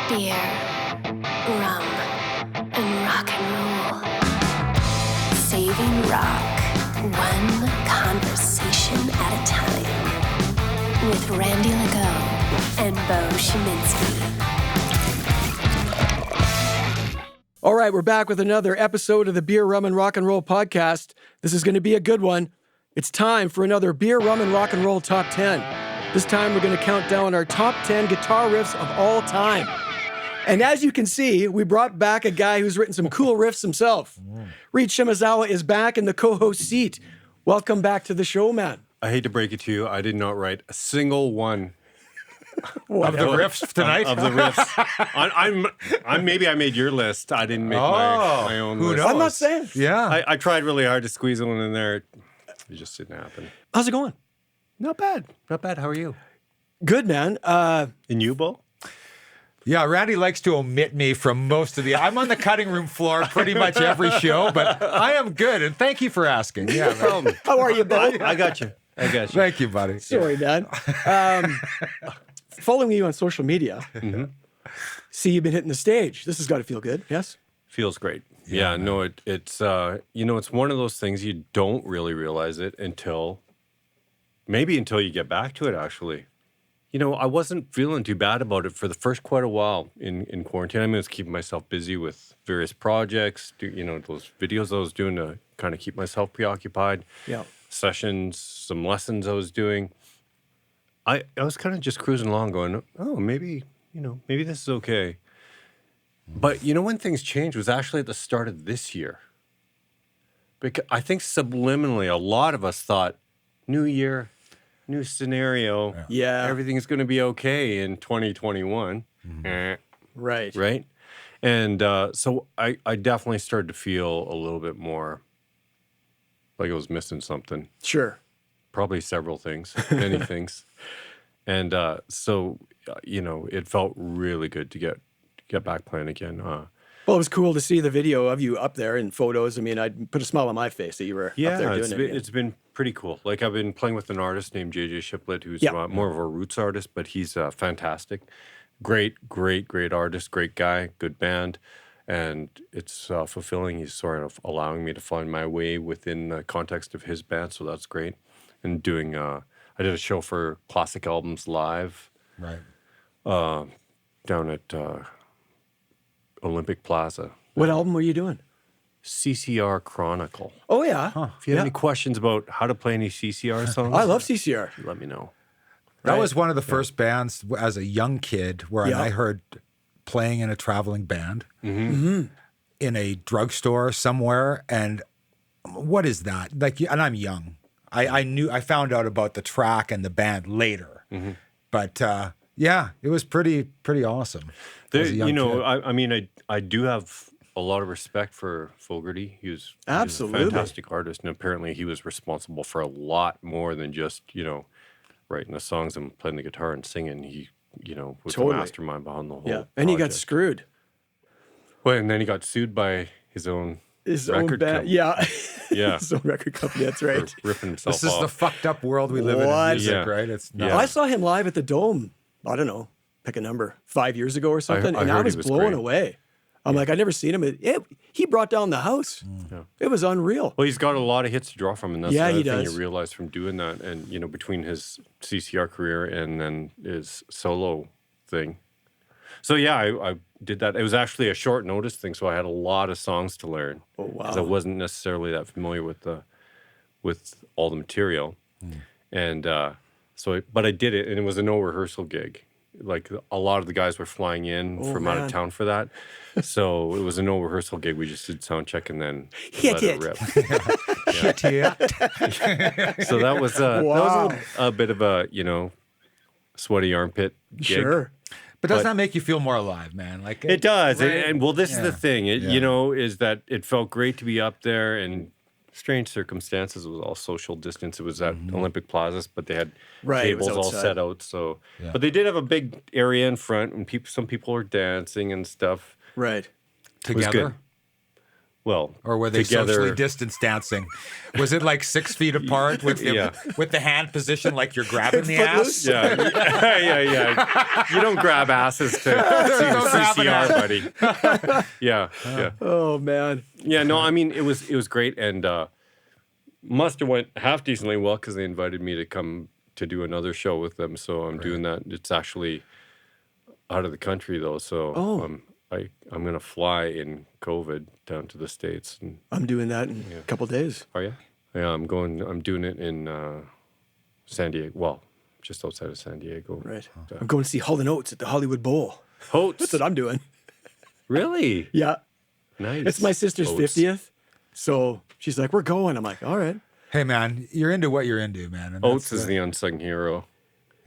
Beer, rum, and rock and roll. Saving rock, one conversation at a time. With Randy Legault and Beau Shiminsky. All right, we're back with another episode of the Beer, Rum, and Rock and Roll podcast. This is going to be a good one. It's time for another Beer, Rum, and Rock and Roll Top 10. This time we're going to count down our top 10 guitar riffs of all time. And as you can see, we brought back a guy who's written some cool riffs himself. Reed Shimozawa is back in the co-host seat. Welcome back to the show, man. I hate to break it to you, I did not write a single one of the riffs tonight. Of the riffs. I'm maybe I made your list. I didn't make my own who list. knows? I'm not saying. Yeah. I tried really hard to squeeze one in there. It just didn't happen. How's it going? Not bad. Not bad. How are you? Good, man. And you, Beau? Yeah, Randy likes to omit me from most of the... I'm on the cutting room floor pretty much every show, but I am good, and thank you for asking. Yeah, man. How are you, Beau? I got you. Thank you, buddy. Sorry, Dad. Following you on social media, see you've been hitting the stage. This has got to feel good, yes? Feels great. Yeah, no, it's it's one of those things you don't really realize it until you get back to it, actually. You know, I wasn't feeling too bad about it for the first quite a while in quarantine. I mean, I was keeping myself busy with various projects, those videos I was doing to kind of keep myself preoccupied. Yeah. Sessions, some lessons I was doing. I was kind of just cruising along going, oh, maybe this is okay. But when things changed was actually at the start of this year. Because I think subliminally, a lot of us thought, new year, new scenario. Yeah. Everything's going to be okay in 2021. Right. Right? And so I definitely started to feel a little bit more like I was missing something. Sure. Probably several things, many things. And so it felt really good to get back playing again. Well, it was cool to see the video of you up there in photos. I mean, I'd put a smile on my face that you were up there doing it. It's been pretty cool. Like, I've been playing with an artist named JJ Shiplet, who's more of a roots artist, but he's fantastic. Great artist, great guy, good band. And it's fulfilling. He's sort of allowing me to find my way within the context of his band, so that's great. And doing, I did a show for Classic Albums Live. Right. Down at Olympic Plaza. What album were you doing? CCR Chronicle. Oh, yeah. If you have any questions about how to play any CCR songs, I love CCR. let me know. That was one of the first bands as a young kid where I heard playing in a traveling band in a drugstore somewhere. And what is that? Like, and I'm young. I found out about the track and the band later. But it was pretty awesome. As a young kid. I mean, I do have a lot of respect for Fogerty. He was a fantastic artist, and apparently he was responsible for a lot more than just, writing the songs and playing the guitar and singing. He, was the mastermind behind the whole Yeah, and he got screwed. Well, and then he got sued by his own record company. Yeah. Yeah. His own record company, that's right. For ripping himself This is off. the fucked up world we live in music, right? It's not. I saw him live at the Dome, I don't know, pick a number, 5 years ago or something, and I heard was he was blown great. away. I'm like, I'd never seen him. He brought down the house. It was unreal. Well, he's got a lot of hits to draw from, and that's Yeah, the he other thing does. you realize from doing that. And, between his CCR career and then his solo thing. So, I did that. It was actually a short notice thing, so I had a lot of songs to learn. Oh, wow. Because I wasn't necessarily that familiar with all the material. And but I did it, and it was a no rehearsal gig. Like, a lot of the guys were flying in from out of town for that. So it was a no rehearsal gig. We just did sound check and then let it rip. So that was a bit of a, sweaty armpit gig. Sure. But doesn't that make you feel more alive, man? Like It does. Right? And this is the thing. Is that it felt great to be up there, and strange circumstances. It was all social distance. It was at Olympic Plazas, but they had tables all set out. So, but they did have a big area in front, and some people were dancing and stuff. Right. It was Together? good. Well, Or were they together, socially distance dancing? Was it like 6 feet apart with the hand position like you're grabbing the ass? Yeah. You don't grab asses to see the CCR, buddy. Yeah. Oh man. Yeah, no, I mean it was great, and must have went half decently well because they invited me to come to do another show with them. So I'm doing that. It's actually out of the country though, so I'm gonna fly in COVID down to the States. And, I'm doing that in a couple days. are you? Yeah, I'm doing it in San Diego. Well, just outside of San Diego. Right. I'm going to see Hall & Oates at the Hollywood Bowl. Oates. That's what I'm doing. Really? Yeah. Nice. It's my sister's Oates. 50th. So she's like, we're going. I'm like, all right. Hey, man, you're into what you're into, man. And Oates that's is the unsung hero.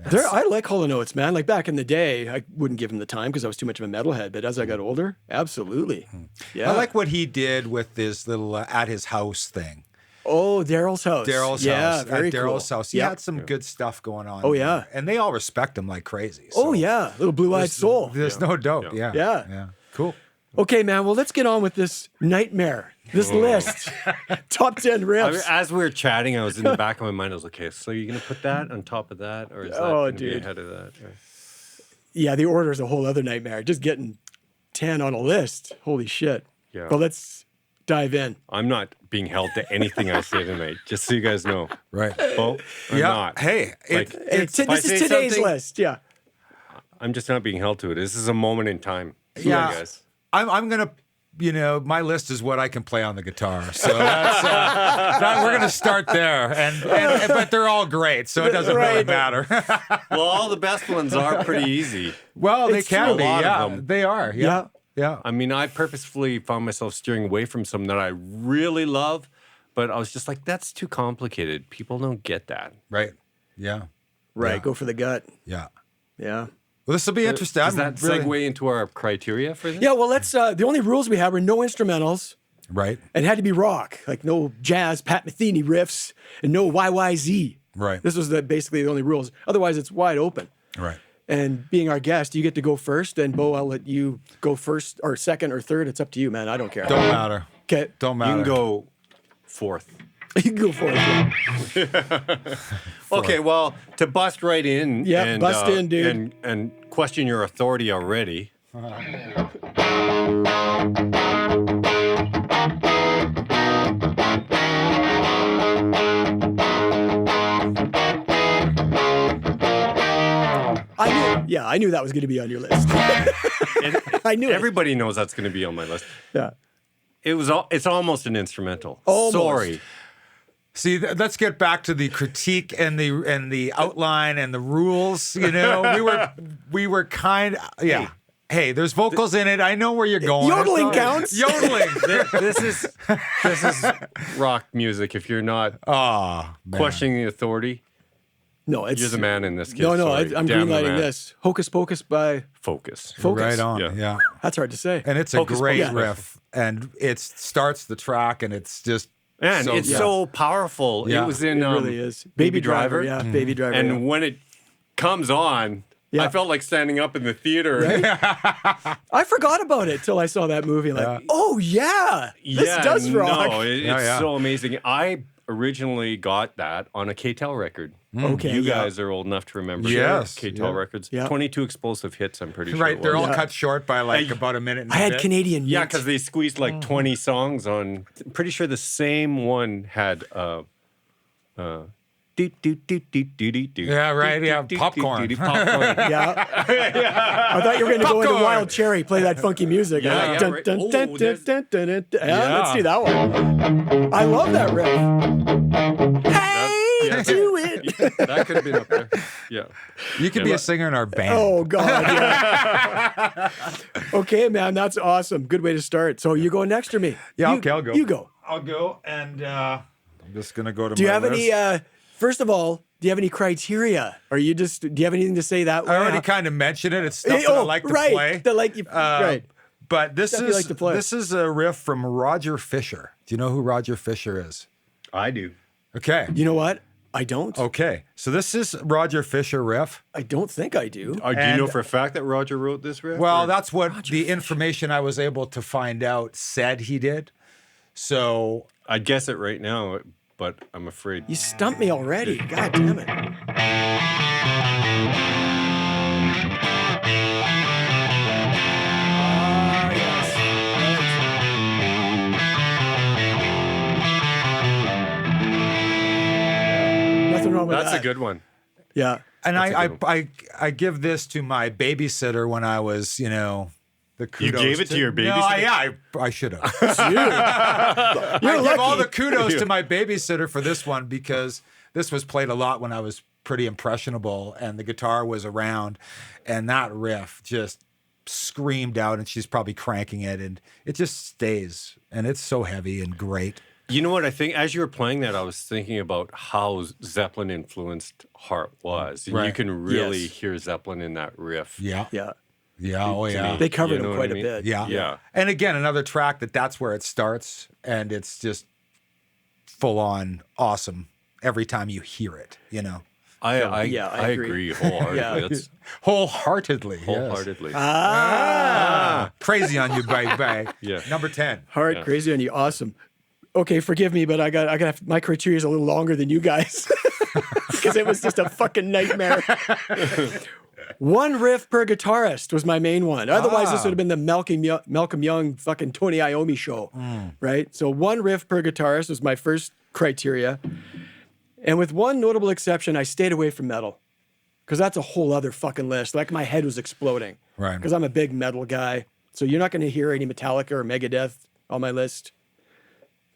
I like Hall & Oates, man. Like back in the day, I wouldn't give him the time because I was too much of a metalhead. But as I got older, absolutely. Yeah. I like what he did with this little at his house thing. Oh, Daryl's house. Daryl's yeah, house. very At Daryl's cool. house. He had some good stuff going on. Oh, yeah. And they all respect him like crazy. Oh, so yeah. Little blue-eyed soul. There's no doubt. Yeah. Yeah. Cool. Okay, man. Well, let's get on with this nightmare, this list. Top 10 riffs. As we were chatting, I was in the back of my mind. I was like, okay, so you're gonna put that on top of that, or is that gonna be ahead of that? Yeah, the order is a whole other nightmare. Just getting 10 on a list. Holy shit. Yeah. But let's dive in. I'm not being held to anything I say tonight, just so you guys know. Right. Well, I'm not. Hey, Like, This if I is say today's something, list. Yeah. I'm just not being held to it. This is a moment in time. Yeah. Guys. I'm gonna, my list is what I can play on the guitar. So that's we're gonna start there, and but they're all great, so it doesn't really matter. Well, all the best ones are pretty easy. Well, they It's can true. be. A lot Yeah, of them. they are. Yeah. I mean, I purposefully found myself steering away from some that I really love, but I was just like, that's too complicated. People don't get that. Right. Yeah. Right. Yeah. Go for the gut. Yeah. Yeah. Well, this will be interesting. Does I'm that really- segue into our criteria for this? Yeah. Well, let's, the only rules we had were no instrumentals. Right. It had to be rock, like no jazz, Pat Metheny riffs, and no YYZ. Right. This was basically the only rules. Otherwise, it's wide open. Right. And being our guest, you get to go first. And Beau, I'll let you go first or second or third. It's up to you, man. I don't care. Don't matter. Okay. Don't You matter. can go fourth. You can go for it. Yeah. Okay, well, to bust right in, Yeah, and, bust in, dude. and question your authority already. I knew that was going to be on your list. I knew it. Everybody knows that's going to be on my list. Yeah. It's almost an instrumental. Almost. Sorry. See, let's get back to the critique and the outline and the rules. We were kind of, yeah. Hey, there's vocals in it. I know where you're going. Yodeling counts. Yodeling. This is rock music. If you're not questioning the authority, No, it's you're the man in this case. No, Sorry. I'm Damn the greenlighting man. this. Hocus Pocus by Focus. Focus. Right on. Yeah. Yeah. That's hard to say. And it's a Focus, great focus. riff, and it starts the track, and it's just Man, so it's good. so powerful. Yeah. It was in It really is. Baby Driver. Yeah, Baby Driver. And yeah. when it comes on, Yeah. I felt like standing up in the theater. I forgot about it till I saw that movie. Like, oh yeah, this does rock. No, it's Yeah. so amazing. I originally got that on a K-Tel record. Okay, You yeah. guys are old enough to remember Yes, K-Tel yeah. records. Yeah. 22 explosive hits, I'm pretty sure. right. it They're was. all Yeah. cut short by like about a minute. And I a had bit. Canadian. Yeah, Mint. because they squeezed like 20 songs on. I'm pretty sure the same one had do do do do do do do. Yeah, right, do, yeah, do, do, popcorn. do, do, popcorn. Yeah. I thought you were going to go into Popcorn. Wild Cherry, play that funky music. Yeah, Like, yeah, dun, right. dun, Oh, dun, dun, there's- dun, dun, dun, dun. Yeah. Let's see that one. I love that riff. Hey, Yeah, do it. That could have been up there. Yeah. You could be a singer in our band. Oh God. Yeah. Okay, man, that's awesome. Good way to start. So you go next or me? Yeah, You- okay, I'll go. You go. I'll go, and I'm just gonna go to. Do you my have list. any? First of all, do you have any criteria? Or you just? Do you have anything to say that way? I already kind of mentioned it. It's stuff that I like to right. play. That like you. Right. But this Stuff you is like to play. this is a riff from Roger Fisher. Do you know who Roger Fisher is? I do. Okay. You know what? I don't. Okay. So this is Roger Fisher riff. I don't think I do. Do you And- know for a fact that Roger wrote this riff? Well, or- that's what the information I was able to find out said he did. So I'd guess it right now, but I'm afraid. You stumped me already. God damn it. Nothing wrong with That's that. a good one. Yeah. and That's a I, good one. I give this to my babysitter when I was, you know, the kudos. You gave it to your No, babysitter? I should have. You're I give all lucky. the kudos to my babysitter for this one because this was played a lot when I was pretty impressionable and the guitar was around and that riff just screamed out and she's probably cranking it and it just stays and it's so heavy and great. You know what I think? As you were playing that, I was thinking about how Zeppelin influenced Heart was. And you Right. can really Yes. hear Zeppelin in that riff. Yeah. Yeah. Yeah. Oh, yeah. They covered You know him what I quite mean? a bit. Yeah. Yeah. And again, another track that's where it starts and it's just full on awesome every time you hear it, you know. I agree. agree wholeheartedly. Yeah. That's Wholeheartedly. yes. wholeheartedly. Crazy on you, baby. Yeah. Number 10. Hard, Yeah. crazy on you. Awesome. Okay, forgive me, but I got my criteria is a little longer than you guys because it was just a fucking nightmare. One riff per guitarist was my main one. Otherwise, this would have been the Malcolm Young fucking Tony Iommi show, right? So one riff per guitarist was my first criteria. And with one notable exception, I stayed away from metal because that's a whole other fucking list. Like my head was exploding. Right. Because I'm a big metal guy. So you're not going to hear any Metallica or Megadeth on my list.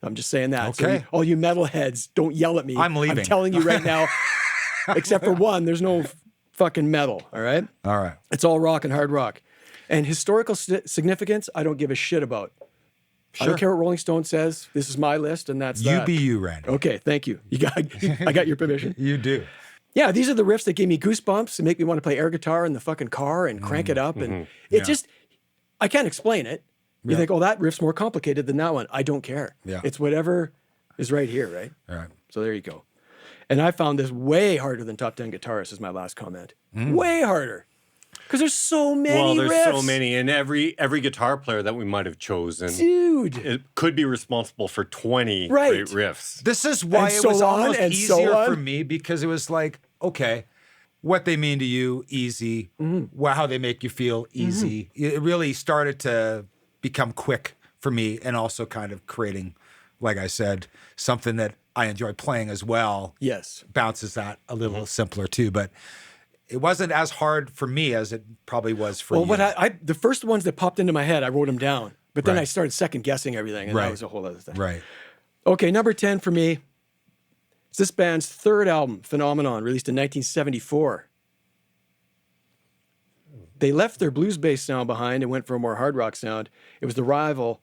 I'm just saying that. So Okay. all you metalheads, don't yell at me. I'm leaving. I'm telling you right now, except for one, there's no fucking metal, all right? All right. It's all rock and hard rock. And historical significance, I don't give a shit about. I Sure. don't care what Rolling Stone says. This is my list, and that's You that. be you, Randy. Okay, thank you. I got your permission. You do. Yeah, these are the riffs that gave me goosebumps and make me want to play air guitar in the fucking car and crank it up. And it just, I can't explain it. You think, oh, that riff's more complicated than that one. I don't care. Yeah. It's whatever is right here, right? All right. So there you go. And I found this way harder than Top 10 Guitarists is my last comment. Way harder. Because there's so many Well, there's riffs. so many, and every guitar player that we might have chosen, Dude. it could be responsible for 20 Right. great riffs. This is why And it so was on, almost and so easier on. for me because it was like, okay, what they mean to you, easy. How they make you feel, easy. It really started to become quick for me and also kind of creating, like I said, something that I enjoy playing as well. Yes. Bounces that a little simpler too, but it wasn't as hard for me as it probably was for Well, you. what the first ones that popped into my head, I wrote them down. But then Right. I started second guessing everything, and Right. that was a whole other thing. Right. Okay, number 10 for me. It's this band's third album, Phenomenon, released in 1974. They left their blues-based sound behind and went for a more hard rock sound. It was the rival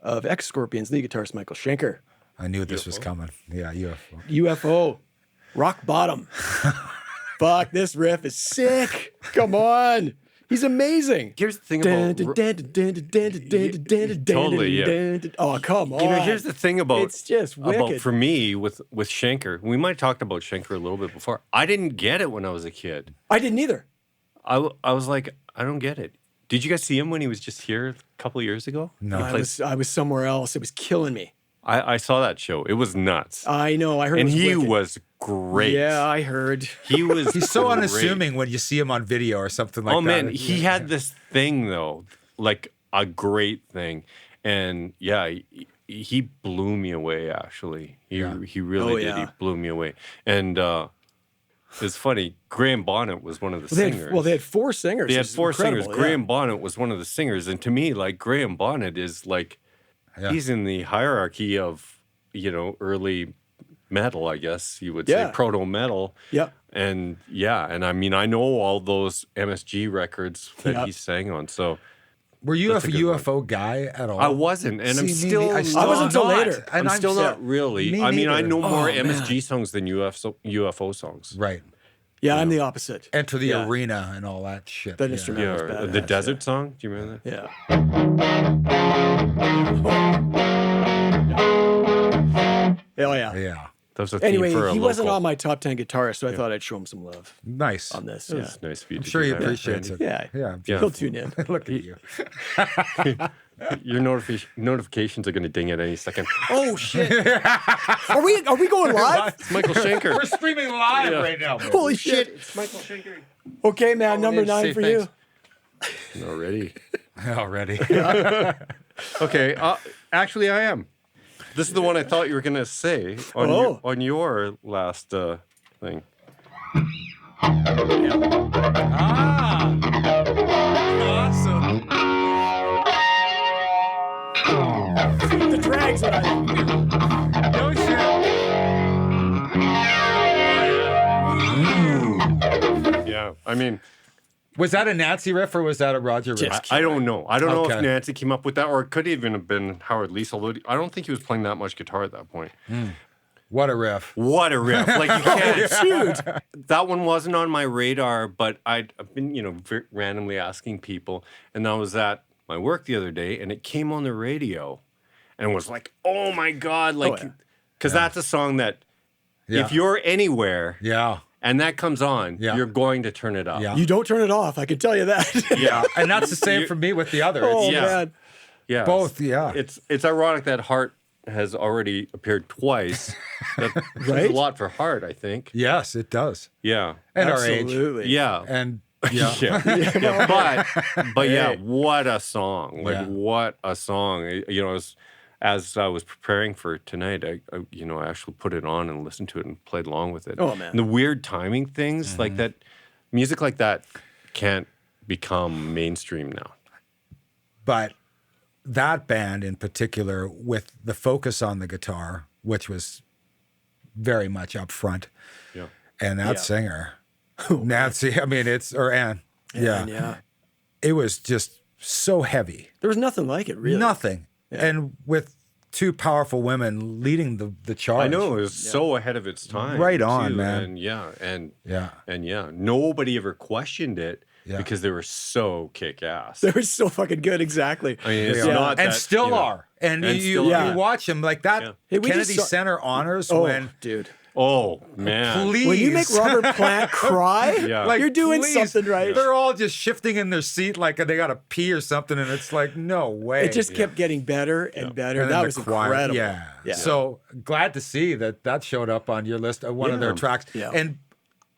of ex-Scorpions lead guitarist Michael Schenker. I knew this was coming. Yeah, UFO. UFO, Rock Bottom. Fuck, this riff is sick. Come on. He's amazing. Here's the thing about... Totally, yeah. Oh, come on. You know, here's the thing about... It's just wicked. for me, with Schenker, we might have talked about Schenker a little bit before. I didn't get it when I was a kid. I didn't either. I was like, I don't get it. Did you guys see him when he was just here a couple of years ago? No. I was somewhere else. It was killing me. I saw that show. It was nuts. I know. I heard. And it was he wicked. was great. Yeah, I heard. He was He's so great. unassuming when you see him on video or something like that. Oh man, he had this thing though, like a great thing, and yeah, he blew me away. Actually, he really did. He blew me away, and it's funny. Graham Bonnet was one of the singers. They had four singers. They had It's four singers. incredible, yeah. Graham Bonnet was one of the singers, and to me, like Graham Bonnet is like he's in the hierarchy of early metal, I guess you would say, proto metal. Yeah. And I mean, I know all those MSG records that he sang on. So, were you a That's a good UFO guy at all? I wasn't, and I'm See, still. I I wasn't until not. later. And I'm still not really. Me I mean, I neither. know more Oh, man. MSG songs than UFO songs. Right. Yeah, I'm the opposite. Enter the Yeah. arena and all that shit. That yeah. instrument. Yeah, was or badass, the Desert song. Do you remember that? Yeah. Oh yeah. Yeah. That was a theme Anyway, for a he wasn't local. on my top 10 guitarists, so I thought I'd show him some love Nice. on this. It Yeah. was nice of you I'm to sure do he that, appreciates Randy. it. Yeah. Yeah. He'll tune in. Look at you. Your notifications are going to ding at any second. Oh shit! Are we going live? It's Michael Schenker. We're streaming live right now. man. Holy shit! It's Michael Schenker. Okay, man. Number in to 9 say for thanks. you. Already. Already. Okay. Actually, I am. This is the one I thought you were going to say on your last thing. Awesome. The drags that I. No shit. Yeah. I mean, Was that a Nancy riff or was that a Roger riff? Just I don't know. I don't know if Okay. Nancy came up with that, or it could even have been Howard Leese, although I don't think he was playing that much guitar at that point. What a riff. What a riff. Like, you can't. Huge. That one wasn't on my radar, but I've been, randomly asking people. And I was at my work the other day, and it came on the radio, and was like, oh my God. Like, because that's a song that if you're anywhere Yeah. and that comes on, Yeah. you're going to turn it up. Yeah. You don't turn it off. I can tell you that. Yeah. And that's the same for me with the other. Oh It's Yeah. man. Yeah. both, yeah. It's ironic that Heart has already appeared twice. That says Right? a lot for Heart, I think. Yes, it does. Yeah. And our age. Absolutely. Yeah. And yeah. Yeah. But yeah, what a song. Like, Yeah. what a song. As I was preparing for tonight, I actually put it on and listened to it and played along with it. Oh, man. And the weird timing things like that, music like that can't become mainstream now. But that band in particular, with the focus on the guitar, which was very much up front, Yeah. and that singer, Nancy, I mean, Ann. Yeah. Yeah. It was just so heavy. There was nothing like it, really. Nothing. And with two powerful women leading the charge. I know, it was so ahead of its time. Right on, too. man. And nobody ever questioned it Yeah. because they were so kick-ass. They were so fucking good. Exactly. I mean, it's Yeah. not and that, still are. And, and you, still are. you watch them like that. Yeah. Hey, we Kennedy just saw- Center honors Oh, when dude. Oh, man. please. When you make Robert Plant cry, Yeah. Like, you're doing please. something right. They're all just shifting in their seat like they got to pee or something, and it's like, no way. It just kept getting better and better. And That then was the choir, incredible. Yeah. So glad to see that showed up on your list of one of their Yeah. tracks. Yeah. And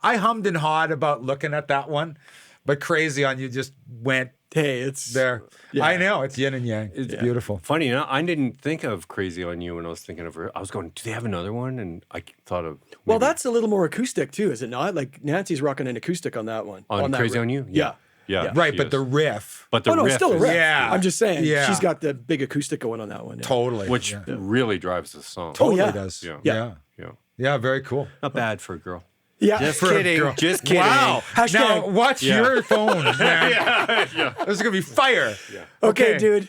I hummed and hawed about looking at that one, but Crazy on You just went Hey, it's there. Yeah. I know, it's yin and yang. It's beautiful. Funny enough, I didn't think of Crazy on You when I was thinking of her. I was going, do they have another one? And I thought of Well, maybe that's a little more acoustic too, is it not? Like Nancy's rocking an acoustic on that one. on that Crazy riff. on You. Yeah. Yeah. Right, she but is. the riff, but the Oh no, it's riff still a is- riff. Yeah. I'm just saying. Yeah. She's got the big acoustic going on that one. Yeah. totally. which really drives the song. totally yeah. does. Yeah. Yeah. Yeah. Yeah, very cool. Not bad for a girl. Yeah. Just For a kidding. girl. Just kidding. Wow. Hashtag- Now watch Yeah. your phone, man. This is gonna be fire. Okay, dude.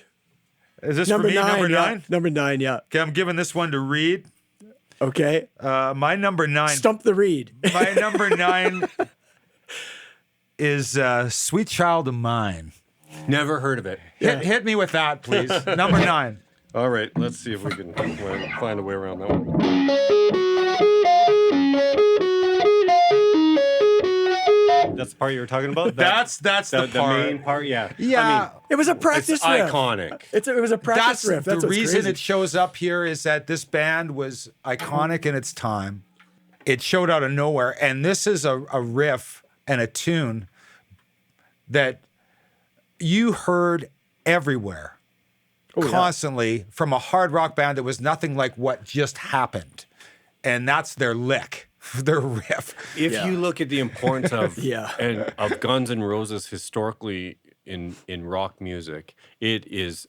Is this Number for me? 9. Number yeah. 9? Number 9, yeah. Okay, I'm giving this one to Reed. Okay. My number 9. Stump the reed. My number 9 is Sweet Child of Mine. Never heard of it. Hit me with that, please. Number 9. All right, let's see if we can find a way around that one. That's the part you were talking about? That's the part. main part, yeah. Yeah. I mean, It was a practice it's riff. iconic. It was a practice That's riff. That's the what's reason crazy. it shows up here is that this band was iconic in its time. It showed out of nowhere, and this is a riff and a tune that you heard everywhere, constantly from a hard rock band that was nothing like what just happened, and that's their lick, their riff. If you look at the importance of of Guns N' Roses historically in rock music, it is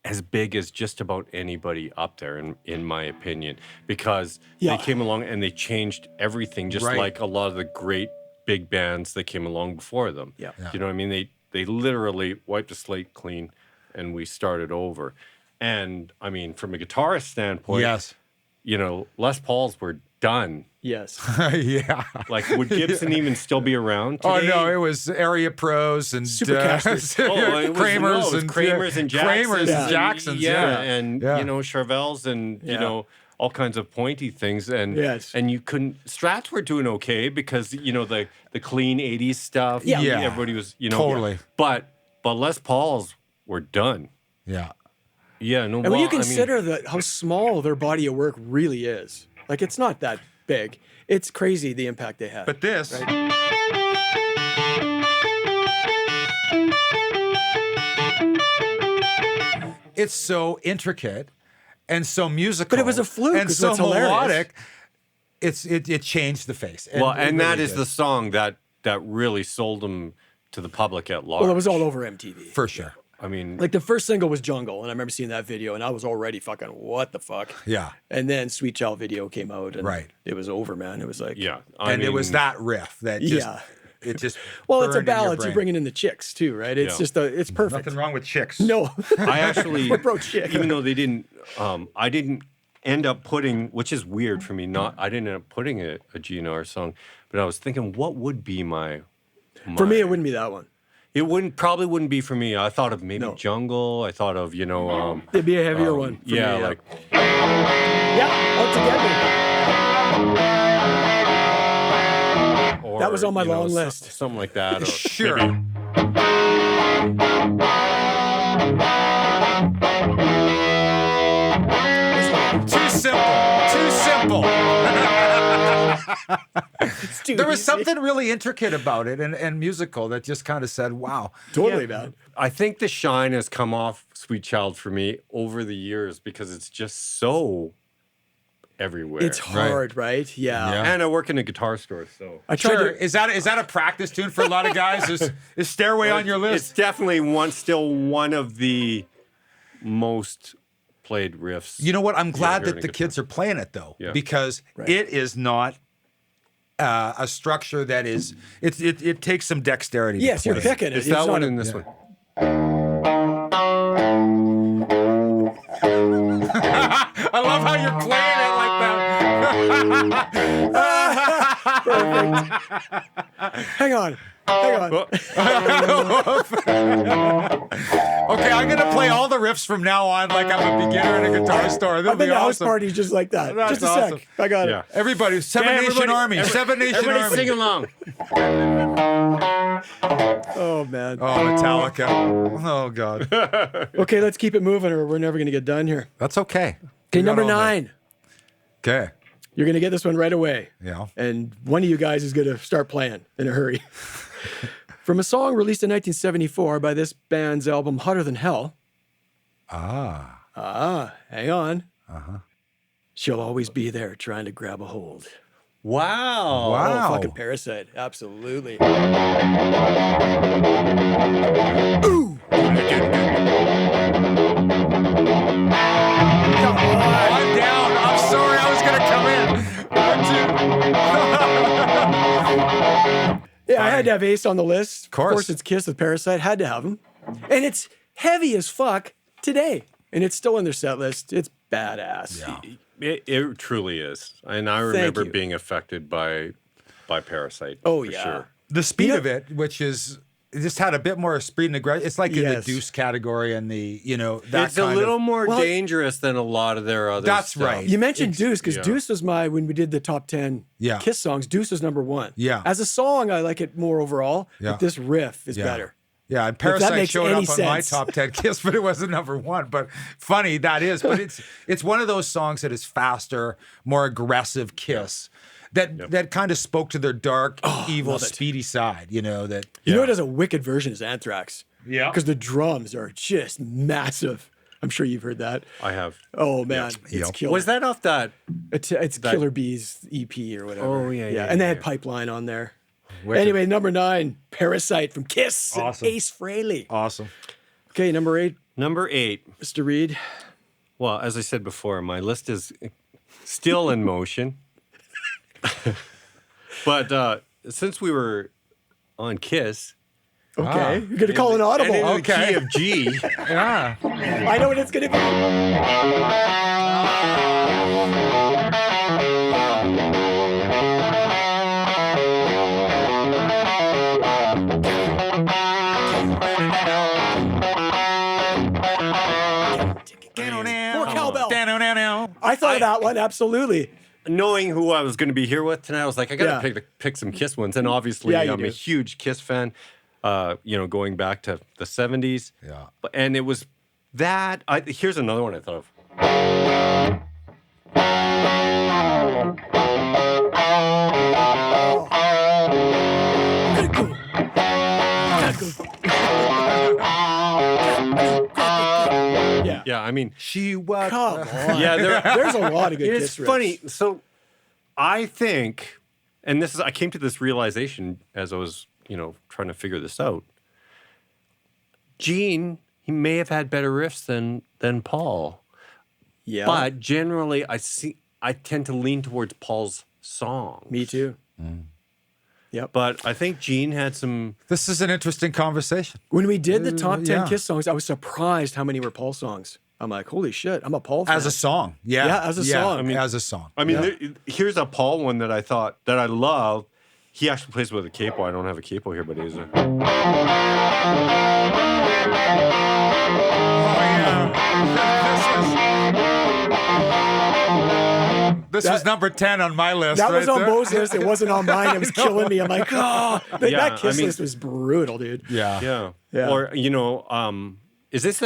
as big as just about anybody up there, in my opinion, because they came along and they changed everything, just Right. like a lot of the great big bands that came along before them. Yeah. You know what I mean? They literally wiped the slate clean, and we started over. And I mean, from a guitarist standpoint, Yes. Les Pauls were done. Yes. Yeah. Like, would Gibson even still be around Oh today? no, it was area pros and Supercasters. It was Kramers Kramers and Jacksons. Kramers and Jacksons. Yeah, Yeah. and Yeah. Charvels and you know all kinds of pointy things, and you couldn't. Strats were doing okay because the clean '80s stuff. Yeah. Everybody was Totally. But Les Pauls were done. Yeah. Yeah. No. And when you consider how small their body of work really is, like it's not that big. It's crazy the impact they had. But this. Right? It's so intricate and so musical. But it was a fluke. And so it's hilarious. melodic. It changed the face. And it really that is did. the song that really sold them to the public at large. Well, it was all over MTV. For sure. I mean, Like the first single was Jungle, and I remember seeing that video, and I was already fucking, what the fuck? Yeah. And then Sweet Child video came out, and Right. it was over, man. It was like, yeah. It was that riff that just, Yeah. it just well, it's a burned in your ballad. You're brain. bringing in the chicks too, right? It's Yeah. just it's perfect. Nothing wrong with chicks. No, I actually, We're pro chick. even though they didn't, I didn't end up putting, which is weird for me. I didn't end up putting a GNR song, but I was thinking, what would be my for me, it wouldn't be that one. It probably wouldn't be for me. I thought of maybe Jungle. I thought of It'd be a heavier one. For yeah, me, like Altogether. That was on my long list. something like that. Or Sure. maybe- Too simple. Too simple. There was easy. something really intricate about it and musical that just kind of said, wow. Totally, man. I think the shine has come off Sweet Child for me over the years because it's just so everywhere. It's hard, right? Yeah. And I work in a guitar store, so I tried Sure. to. Is that a practice tune for a lot of guys? Is Stairway on your list? It's definitely still one of the most played riffs. You know what? I'm glad here that in the a kids are playing it though, Yeah. because it is not a structure that is. It takes some dexterity. to Yes, you're play. picking it. It's It's that not one a- and this one. I love how you're playing it like that. Perfect. Hang on. Okay, I'm gonna play all the riffs from now on like I'm a beginner in a guitar store. That'll I've been be to house awesome. parties just like that. That's Just a awesome. sec. I got Yeah. it. Everybody, Seven Nation Army, Seven Nation Everybody Army. sing along. Oh, man. Oh, Metallica. Oh, God. Okay, let's keep it moving or we're never going to get done here. That's okay. Okay, number 9. Okay. You're going to get this one right away. Yeah. And one of you guys is going to start playing in a hurry. From a song released in 1974 by this band's album Hotter Than Hell. Hang on. She'll always be there trying to grab a hold. Wow. Wow. Oh, fucking Parasite. Absolutely. I'm down. I'm sorry. I was going to come in. Yeah, I had to have Ace on the list. Of course. it's Kiss with Parasite. Had to have him. And it's heavy as fuck today. And it's still in their set list. It's badass. Yeah. It truly is. And I Thank remember you. being affected by Parasite. Oh, for yeah. Sure. The speed You know- of it, which is, it just had a bit more speed and aggression. It's like in the Yes. Deuce category and the, that It's a kind little of, more Well, dangerous than a lot of their other That's stuff. right. You mentioned Deuce because yeah. Deuce was when we did the top 10 Yeah. Kiss songs, Deuce was number 1. Yeah. As a song, I like it more overall. Yeah. But this riff is Yeah. better. Yeah, and If that Parasite makes showed any up on my sense. top 10 Kiss, but it wasn't number 1. But funny, that is. But it's one of those songs that is faster, more aggressive Kiss that kind of spoke to their dark, evil, love it. speedy side, that. You know what has a wicked version is Anthrax. Yeah. Because the drums are just massive. I'm sure you've heard that. I have. Oh, man. It's Yep. killer. Was that off that? It's Killer Bees EP or whatever. Oh, yeah, And they had yeah. Pipeline on there. Wicked. Anyway, number 9, Parasite from Kiss. Awesome. Ace Frehley. Awesome. Okay, number 8, Number 8. Mr. Reed. Well, as I said before, my list is still in motion. But since we were on Kiss, Okay. You're going to call an audible. and in the Okay. key of G, Yeah. I know what it's going to be. More cowbell. I thought of that one, absolutely. Knowing who I was going to be here with tonight, I was like, I got to pick some Kiss ones. And obviously, I'm a huge Kiss fan, going back to the 70s. Yeah. And it was that. Here's another one I thought of. Yeah, I mean, She was. Come on. yeah, There's a lot of good it's Kiss riffs. funny. So I think, and I came to this realization as I was, trying to figure this out. Gene, he may have had better riffs than Paul. Yeah. But generally, I tend to lean towards Paul's songs. Me too. Yep. But I think Gene had some. This is an interesting conversation. When we did the top 10 yeah. Kiss songs, I was surprised how many were Paul songs. I'm like, holy shit, I'm a Paul fan. As a song. Yeah. Yeah, as a song. I mean, as a song. I mean, here's a Paul one that I thought that I love. He actually plays with a capo. I don't have a capo here, but he's a. This was number 10 on my list. That was right on there. Beau's list. It wasn't on mine. It was killing me. I'm like, that Kiss I mean- list was brutal, dude. Yeah. Yeah. Or is this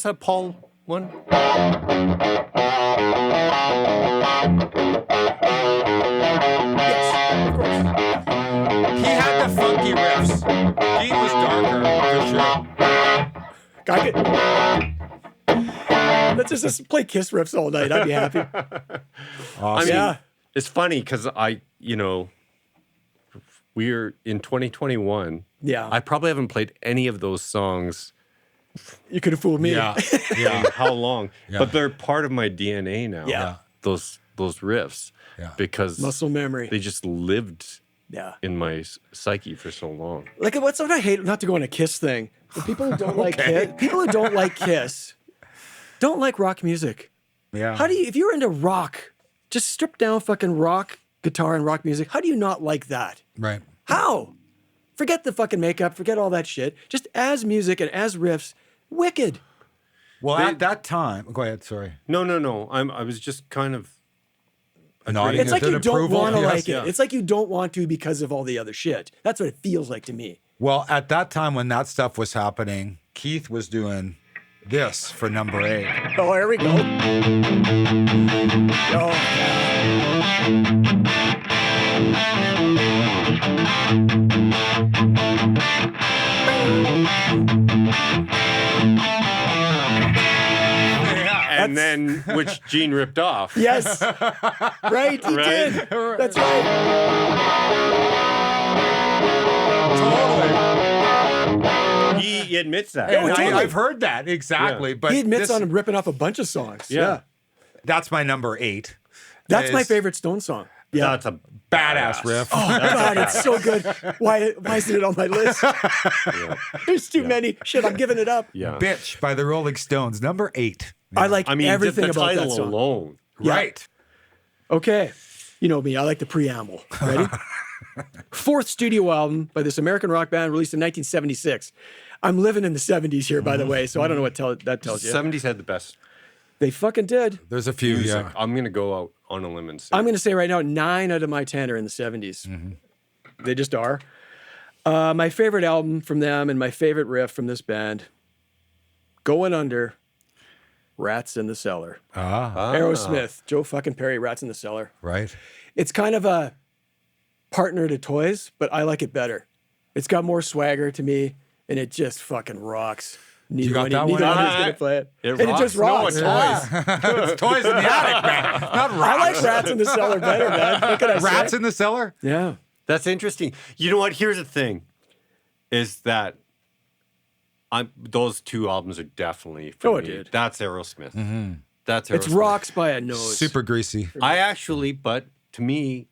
a Paul one? Yes, of course. He had the funky riffs. He was darker, for sure. I could, let's just play Kiss riffs all night. I'd be happy. I mean, Yeah. it's funny because we're in 2021. Yeah. I probably haven't played any of those songs You could have fooled me. Yeah. in how long, Yeah. but they're part of my DNA now. Yeah. Those riffs, Yeah. because Muscle memory. they just lived Yeah. in my psyche for so long. Like, what's what I hate, not to go on a Kiss thing, but people who don't like Kiss, people who don't like Kiss don't like rock music. Yeah. How do you, if you're into rock, just strip down fucking rock guitar and rock music, how do you not like that? Right. How? Forget the fucking makeup, forget all that shit. Just as music and as riffs, wicked. Well, at that time, go ahead. Sorry. No. I was just kind of. Nodding It's like in you don't approval. want to Yes. like it. It's like you don't want to because of all the other shit. That's what it feels like to me. Well, at that time when that stuff was happening, Keith was doing this for number 8. Oh, here we go. Oh, And then, which Gene ripped off. yes. Right, he Right? did. That's right. He admits that. Oh, totally. I've heard that exactly, but He admits this- on him ripping off a bunch of songs. Yeah. that's my number 8. That's my Is favorite Stone song. Yeah. That's a badass riff. Oh, God, it's so good. Why isn't it on my list? There's too many. Shit, I'm giving it up. Yeah. Bitch by the Rolling Stones, number 8. I like I mean, everything the about that title song. alone. Yeah. Right. Okay. You know me, I like the preamble. Ready? Fourth studio album by this American rock band released in 1976. I'm living in the 70s here, by the way, so I don't know what that tells you. 70s had the best They fucking did. There's a few, music. yeah. I'm going to go out on a limb and say. I'm going to say right now, 9 out of my 10 are in the 70s. They just are. My favorite album from them and my favorite riff from this band, Going Under, Rats in the Cellar. Aerosmith, Joe fucking Perry, Rats in the Cellar. Right. It's kind of a partner to Toys, but I like it better. It's got more swagger to me, and it just fucking rocks. Neither got one, that neither one? one is going to play it. It and it rocks. just rocks. No, It's toys in the attic, man. Not I like Rats in the Cellar better, man. What can I Rats say? in the cellar? Yeah. That's interesting. You know what? Here's the thing, is that those two albums are definitely for me. dude. That's Aerosmith. That's Aerosmith. It's rocks by a nose. Super greasy. but to me,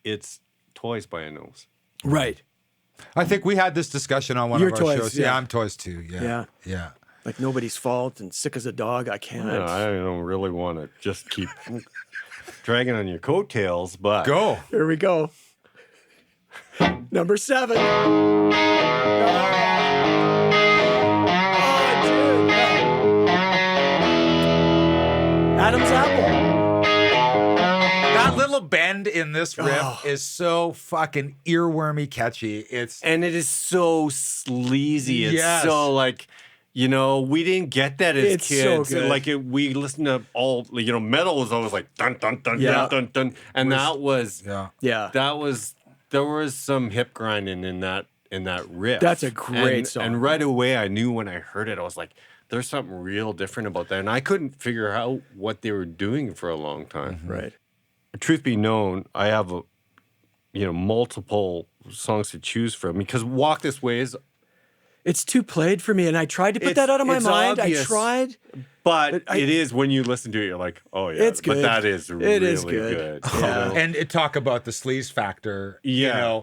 it's Toys by a nose. Right. I think we had this discussion on one Your of our Toys, shows. yeah. Yeah, I'm Toys too. Yeah. Yeah. Yeah. Like Nobody's Fault and Sick as a Dog. I can't. I don't really want to just keep dragging on your coattails, but Go. Here we go. Number 7. Adam's Apple. little bend in this riff is so fucking earwormy catchy. And it is so sleazy. It's Yes. so like, we didn't get that as It's so kids. good. Like we listened to all, metal was always like dun dun dun Yeah. dun dun dun, and that was Yeah. there was some hip grinding in that riff. That's a great song. And right away, I knew when I heard it, I was like, "There's something real different about that," and I couldn't figure out what they were doing for a long time. Right. Truth be known, I have multiple songs to choose from because "Walk This Way" is. It's too played for me, and I tried to put that out of my it's mind. obvious. I tried. But But it is when you listen to it, you're like, oh yeah, It's good. But that is really It is good. Yeah. And talk about the sleaze factor. Yeah.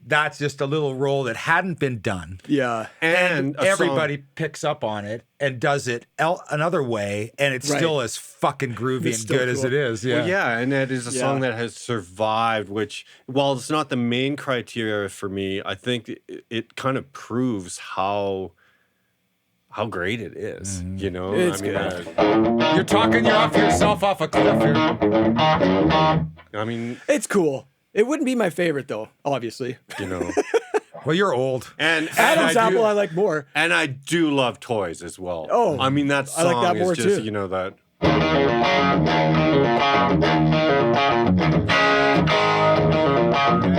That's just a little role that hadn't been done. Yeah. And a everybody picks up on it and does it another way, and it's Right. still as fucking groovy It's and still good as cool. it is. Yeah. Well, yeah, and that is a song Yeah. that has survived, which, while it's not the main criteria for me, I think it kind of proves how great it is. It's good. You're off yourself off a cliff here. I mean, It's cool. It wouldn't be my favorite, though, obviously. Well, you're old. and Adam's I Apple do, I like more. and I do love Toys as well. Oh, I mean, that I song like that more is just, too. that.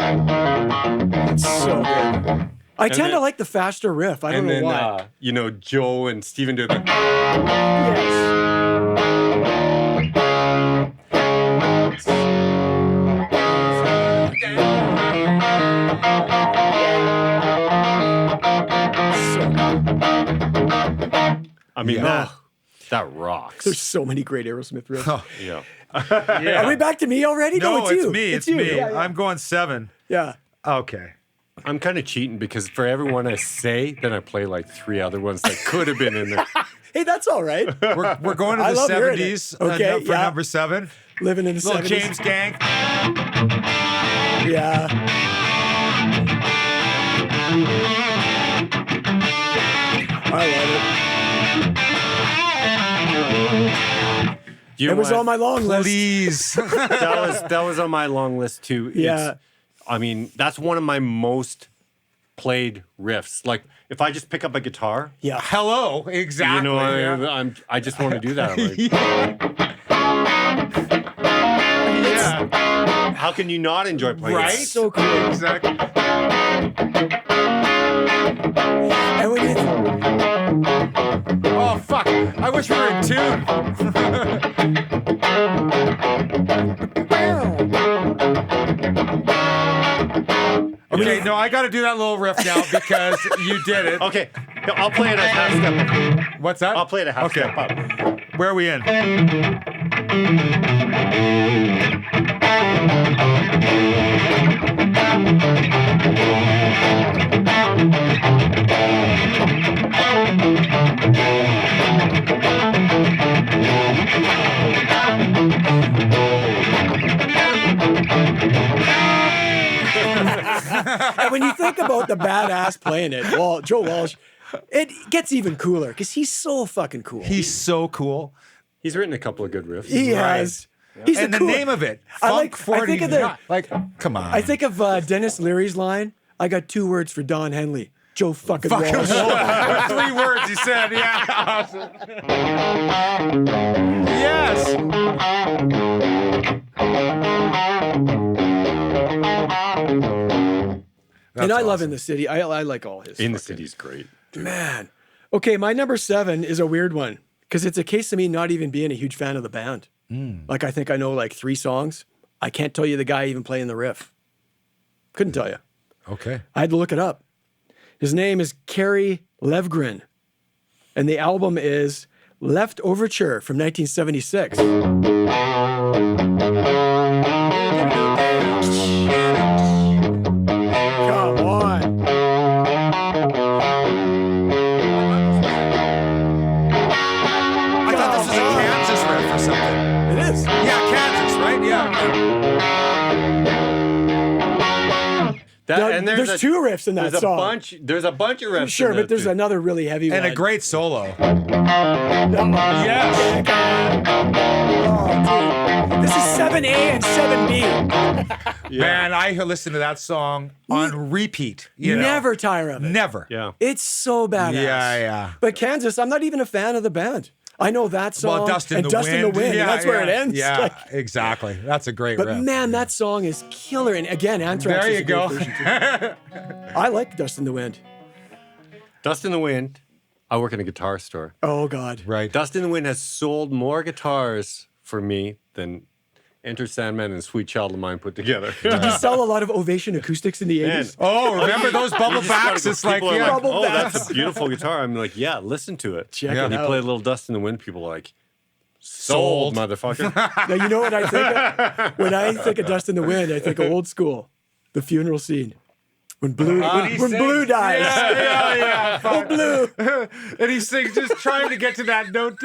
It's so good. I tend to like the faster riff. I don't And know then, why. Joe and Steven do the. Yes. I mean, Yeah. that rocks. There's so many great Aerosmith riffs. Yeah. Are we back to me already? No, it's you. me. It's you. me. Yeah, yeah. I'm going 7. Yeah. Okay. I'm kind of cheating because for every one I say, then I play like 3 other ones that could have been in there. Hey, that's all right. We're going to I the love hearing 70s it. Okay, for yeah. number 7. Living in the Little 70s. James Gang. Yeah. I love it. You It know was what? on my long list. Please. that was on my long list too. Yeah. I mean, that's one of my most played riffs. Like if I just pick up a guitar, Yeah. Hello. Exactly. I just want to do that. I'm like, yeah. how can you not enjoy playing Right? it? So cool. Exactly. And when you Oh, fuck. I wish we were in tune. Okay, no, I got to do that little riff now because you did it. Okay, I'll play it a half step. What's that? I'll play it a half step up. Where are we in? And when you think about the badass playing it, well, Joe Walsh, it gets even cooler because he's so fucking cool. He's so cool. He's written a couple of good riffs. He has. He's And a the cool, name of it, I Funk like- I 40. think of the- Like, come on. I think of Dennis Leary's line. I got 2 words for Don Henley. Joe fucking Fucking Walsh. 3 words he said. Yeah. Awesome. Yes. And I love In the City. I like all his. In the fucking- City's great. Man. Okay, my number 7 is a weird one because it's a case of me not even being a huge fan of the band. Like, I think I know like 3 songs. I can't tell you the guy even playing the riff. Couldn't tell you. Okay. I had to look it up. His name is Kerry Levgren, and the album is Left Overture from 1976. Come on. I thought this was a Kansas riff or something. It is. Yeah, Kansas, right? Yeah. There's two riffs in that there's song. There's a bunch of riffs. Sure, in but that there's too. another really heavy one. And a great solo. Yes. Oh, dude. This is 7A and 7B. Yeah. Man, I listen to that song on repeat. You know? Never tire of it. Never. Yeah. It's so badass. Yeah. But Kansas, I'm not even a fan of the band. I know that song Well, Dust in the Dust Wind. in the Wind. Yeah, and that's where it ends. Yeah, Like, exactly. That's a great but riff. man, that song is killer. And again, Anthrax There is you a great go. version too. I like Dust in the Wind. Dust in the Wind. I work in a guitar store. Oh, God. Right. Dust in the Wind has sold more guitars for me than Enter Sandman and Sweet Child of Mine put together. Did you sell a lot of Ovation acoustics in the 80s? Oh, remember those bubble backs? It's like, People are yeah. Bubble oh, backs. that's a beautiful guitar. I'm like, yeah, listen to it. Check Yeah. it You out. play a little Dust in the Wind, people are like, sold, motherfucker. Now, you know what I think of? When I think of Dust in the Wind, I think of old school, the funeral scene. When Blue, when Blue dies. Yeah. Oh, Blue. And he sings, just trying to get to that note.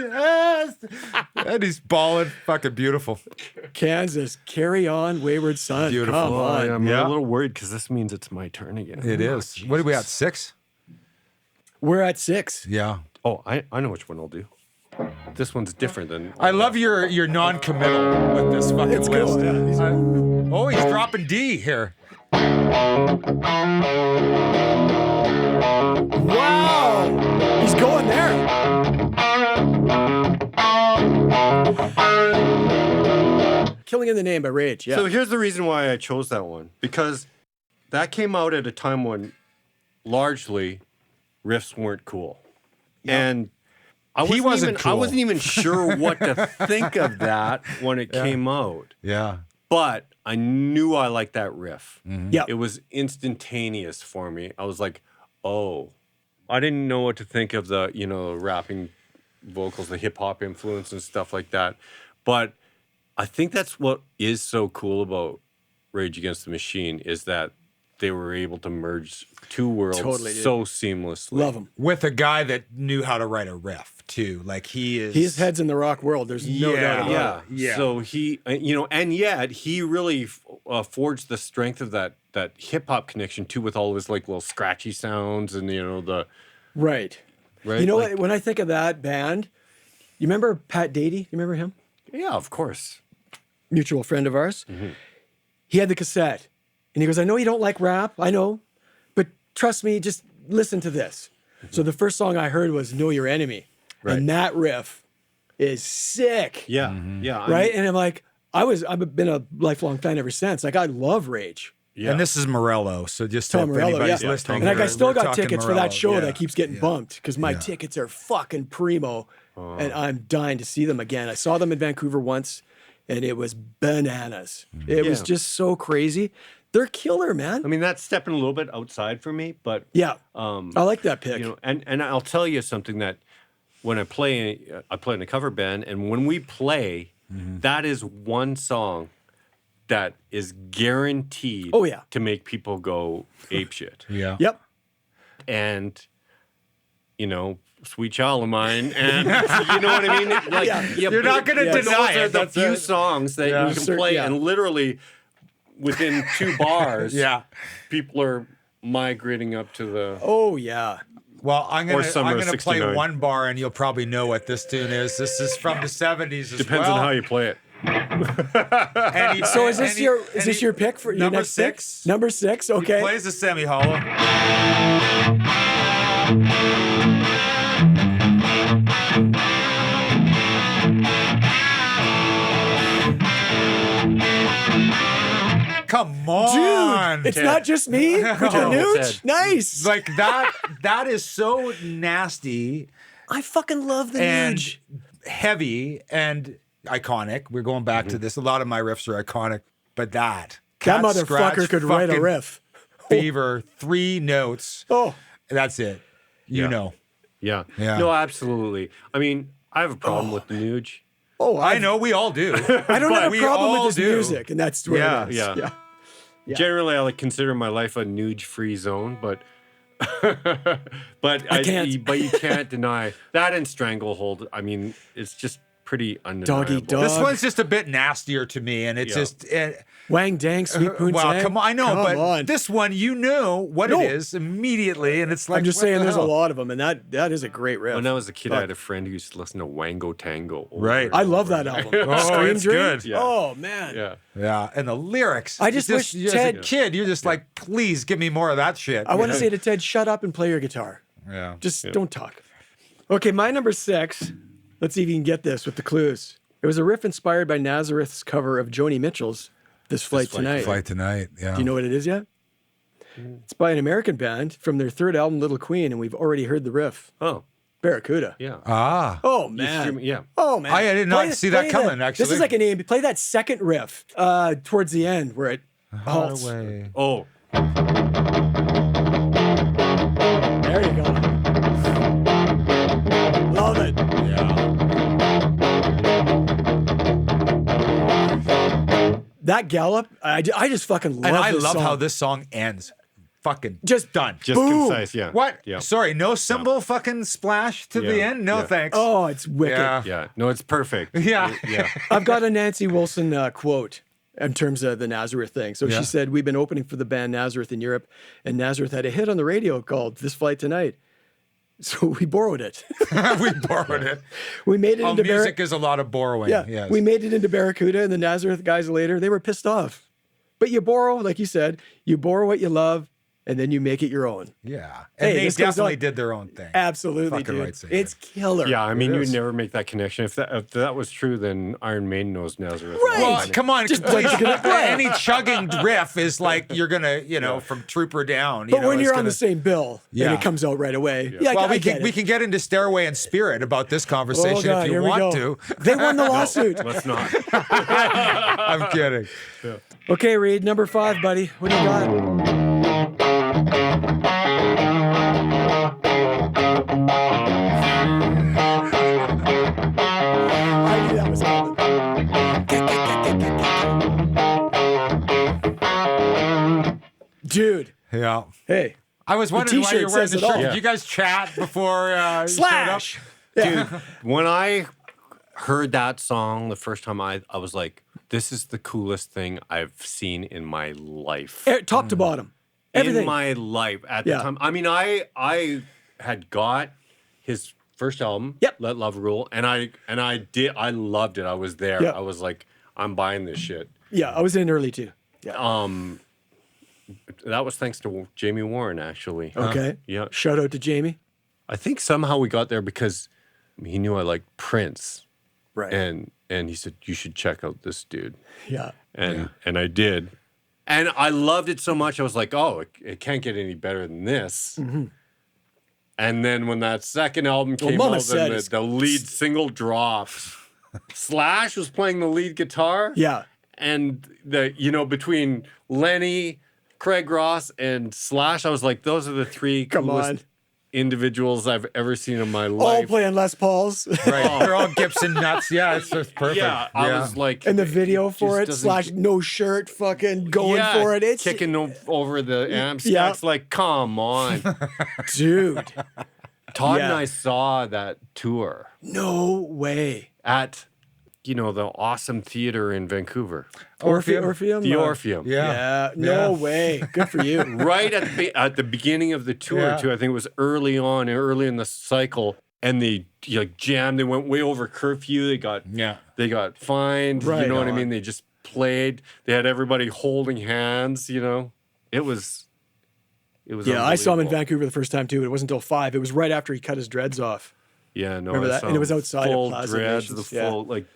And he's bawling. Fucking beautiful. Kansas, carry on, wayward son. Beautiful. Come on. I'm Yeah. a little worried because this means it's my turn again. It is. What are we at, 6? We're at 6. Yeah. Oh, I know which one I'll do. This one's different than. I love your non-committal with this fucking It's list. cool, yeah. Oh, he's dropping D here. Wow. He's going there. Killing in the Name by Rage. Yeah. So here's the reason why I chose that one, because that came out at a time when largely riffs weren't cool. And I wasn't even sure what to think of that when it came out. Yeah. But I knew I liked that riff. Yeah. It was instantaneous for me. I was like, oh, I didn't know what to think of the, rapping vocals, the hip hop influence and stuff like that. But I think that's what is so cool about Rage Against the Machine is that they were able to merge two worlds so seamlessly. Love him. With a guy that knew how to write a riff, too. Like, he is... His head's in the rock world. There's no doubt about it. Yeah. So he, and yet he really forged the strength of that hip hop connection too, with all of his like little scratchy sounds and the Right. right. You know like, what? When I think of that band, you remember Pat Dady? You remember him? Yeah, of course. Mutual friend of ours. He had the cassette, and he goes, "I know you don't like rap. I know, but trust me. Just listen to this." So the first song I heard was "Know Your Enemy," and that riff is sick. Yeah, yeah. Right. And I'm like, I've been a lifelong fan ever since. Like, I love Rage. Yeah. And this is Morello, so just Tom if Morello, anybody's yeah. listening. And like, I still we're got talking tickets for Morello. that show Yeah. that keeps getting bumped because my tickets are fucking primo, and I'm dying to see them again. I saw them in Vancouver once, and it was bananas. It was just so crazy. They're killer, man. I mean, that's stepping a little bit outside for me, but Yeah, I like that pick. and I'll tell you something that when I play in a cover band, and when we play, that is one song that is guaranteed to make people go apeshit. Yeah. Yep. And, Sweet Child of Mine, and you know what I mean? Like, You're not going to but deny those are it. the That's few it. songs that you can play, and literally within 2 bars, people are migrating up to the. Oh yeah. Well, I'm Or gonna Summer of play 69. one bar, and you'll probably know what this tune is. This is from the '70s. Depends on how you play it. So is this your pick for your number next 6? pick? Number 6. Okay. He plays the semi-hollow. Come on, Dude, it's not just me with your Oh, nude. it's Nice. like that. That is so nasty I fucking love the and nude. heavy and iconic. We're going back to this. A lot of my riffs are iconic, but that That cat motherfucker scratch could write a fucking riff. Fever, 3 notes. Oh, That's it. You Yeah. know. Yeah. Yeah. No, absolutely. I mean, I have a problem with the Nuge. oh, I know we all do. I don't have a we problem all with this do. music, and that's what Yeah, it is. yeah. Yeah. Generally, I consider my life a Nuge-free zone, but but I can't. But you can't deny that and Stranglehold. I mean, it's just pretty undeniable. Doggy dog. This one's just a bit nastier to me, and it's just. Wang dang, sweet poon Well, sang. come on, I know, Come but on. this one you knew what it is immediately, and it's like I'm just what saying the there's a hell? lot of them, and that is a great riff. When I was a kid, Fuck. I had a friend who used to listen to Wango Tango. over Right. and I love over that again. album. Oh, Scream it's Dream? good. Yeah. Oh, man. Yeah. Yeah, and the lyrics. I just wish as Ted- a kid, you're just like, please give me more of that shit. I want to say to Ted, shut up and play your guitar. Yeah. Just don't talk. Okay, my number 6. Let's see if you can get this with the clues. It was a riff inspired by Nazareth's cover of Joni Mitchell's This Flight Tonight. Flight Tonight. Yeah. Do you know what it is yet? It's by an American band from their third album, Little Queen, and we've already heard the riff. Oh, Barracuda. yeah. Ah. Oh, You man. stream- yeah. Oh, man. I did not see that play coming, This actually. is like an A. Play that second riff towards the end where it halts. Away. Oh, There you go. Love it. That gallop, I just fucking love And I this love song. how this song ends. Fucking Just done. just Boom. concise. Yeah. What? Yeah. Sorry, no cymbal fucking splash to the Yeah, end? No yeah. thanks. Oh, it's wicked. Yeah. Yeah. No, it's perfect. Yeah. Yeah. I've got a Nancy Wilson quote in terms of the Nazareth thing. So Yeah. she said, we've been opening for the band Nazareth in Europe, and Nazareth had a hit on the radio called This Flight Tonight. So we borrowed it. We borrowed it. We made it Oh, into music is a lot of borrowing. Yeah, Yes. we made it into Barracuda, and the Nazareth guys later, they were pissed off. But you borrow, like you said, you borrow what you love, and then you make it your own. Yeah. And Hey, they this goes definitely on- did their own thing. Absolutely, Fucking dude. right, Sagan. It's killer. Yeah, I mean, It you'd is. never make that connection. If that was true, then Iron Maiden knows Nazareth. Right. Well, come on. Just please. like- Any chugging riff is like you're going to, from Trooper down. But when it's you're on gonna- the same bill, Yeah. and it comes out right away. Yeah, Well, I get it. we can get into Stairway and Spirit about this conversation Oh, God, if you here we want go. to. They won the lawsuit. Let's not. I'm kidding. Okay, Reed, number 5, buddy. What do you got? I knew that was coming. Dude, Yeah. hey, I was wondering why t-shirt you're wearing says the it all. shirt. Yeah. Did you guys chat before you Slash. showed up? Yeah. When I heard that song the first time, I was like, this is the coolest thing I've seen in my life. Top to bottom. Everything. In my life at Yeah. the time. I mean, I had got his first album, Yep. Let Love Rule, and I loved it. I was there. Yep. I was like, I'm buying this shit. Yeah, I was in early too. Yeah. That was thanks to Jamie Warren, actually. Okay. Yeah. Shout out to Jamie. I think somehow we got there because he knew I liked Prince, Right. and he said you should check out this dude, yeah. and I did, and I loved it so much. I was like, oh, it can't get any better than this. Mm-hmm. And then when that second album came Mama out, said and it's- the lead single dropped, Slash was playing the lead guitar. Yeah. And between Lenny, Craig Ross, and Slash, I was like, those are the three Come coolest on. individuals I've ever seen in my All life. playing Les Pauls. Right. They're all Gibson nuts. Yeah, it's just perfect. Yeah, I was like, And the video for it, just Slash doesn't- no shirt, fucking going for it. It's kicking over the amps. Yeah. It's like, come on. dude. Todd Yeah. and I saw that tour No way. at, the awesome theater in Vancouver, Orpheum. the Orpheum. Yeah. No way. Good for you. Right at the beginning of the tour, Yeah. too. I think it was early in the cycle, and they jammed. They went way over curfew. They got fined. Right You know what I on. mean? They just played. They had everybody holding hands. It was. Yeah, I saw him in unbelievable. Vancouver the first time too. It wasn't until 5. It was right after he cut his dreads off. Yeah, no, Remember I that? saw And it was him outside of full Plaza dreads, Nations, the yeah. full like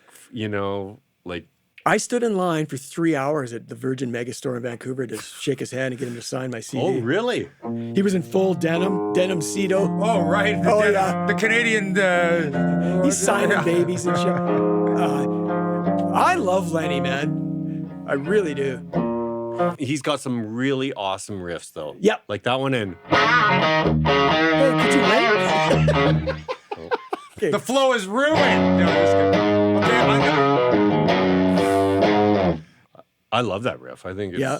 I stood in line for 3 hours at the Virgin Megastore in Vancouver to shake his hand and get him to sign my CD. Oh, really? He was in full denim Cedo. Oh, right. Oh, yeah. The Canadian. He's signing babies and shit. I love Lenny, man. I really do. He's got some really awesome riffs, though. Yep. Like that one in. Hey, could you wait? Okay. The flow is ruined. No, just kidding. Okay, I love that riff. I think it's. Yeah.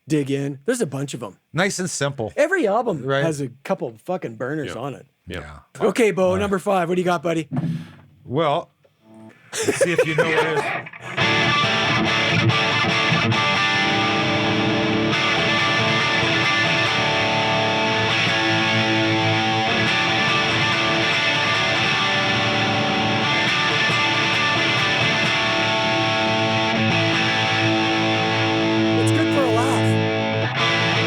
Dig in. There's a bunch of them. nice and simple. Every album Right. has a couple fucking burners Yeah. on it. Yeah. Okay, Beau, number 5. What do you got, buddy? Well, Let's see if you know what it is. It's good for a laugh.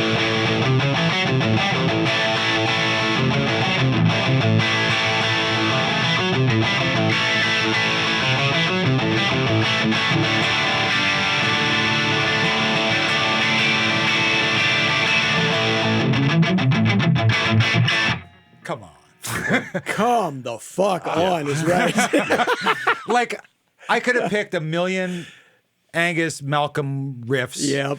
Come on. Come the fuck on is right. Like, I could have picked a million Angus Malcolm riffs. Yep.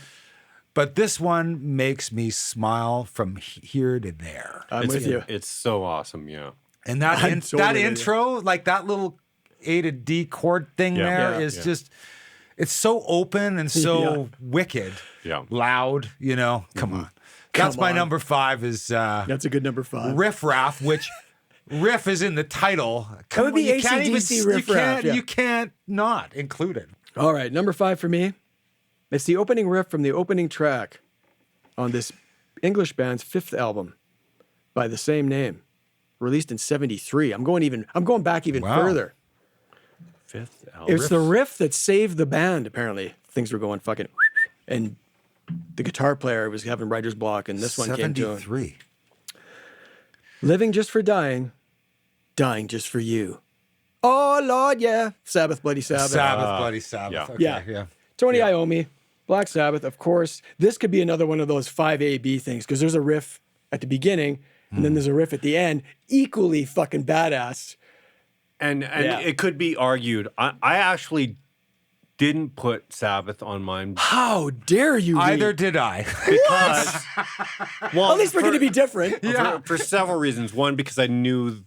But this one makes me smile from here to there. I'm with you. It's so awesome, yeah. And that I'm totally that with you. intro, like that little A to D chord thing there is just, it's so open and so wicked. Yeah. Loud, you know. Come on. That's Come my on. number 5 is That's a good number 5. Riff Raff, which riff is in the title. That would be You can't even- AC/DC Riff Raff. You can't not include it. All right, number 5 for me. It's the opening riff from the opening track on this English band's 5th album by the same name, released in '73. I'm going back even Wow. further. 5th album. It's the riff that saved the band. Apparently, things were going fucking, and the guitar player was having writer's block, and this one came to him. 73. Living just for dying, dying just for you. Oh Lord, yeah. Sabbath, Bloody Sabbath. Sabbath, Bloody Sabbath. yeah. Okay, Yeah. Tony Iommi, Black Sabbath, of course. This could be another one of those 5AB things because there's a riff at the beginning and then there's a riff at the end, equally fucking badass. And Yeah. it could be argued. I actually didn't put Sabbath on mine How dare you? Either Reed? did I. because, well, At least we're going to be different. for several reasons. One, because I knew,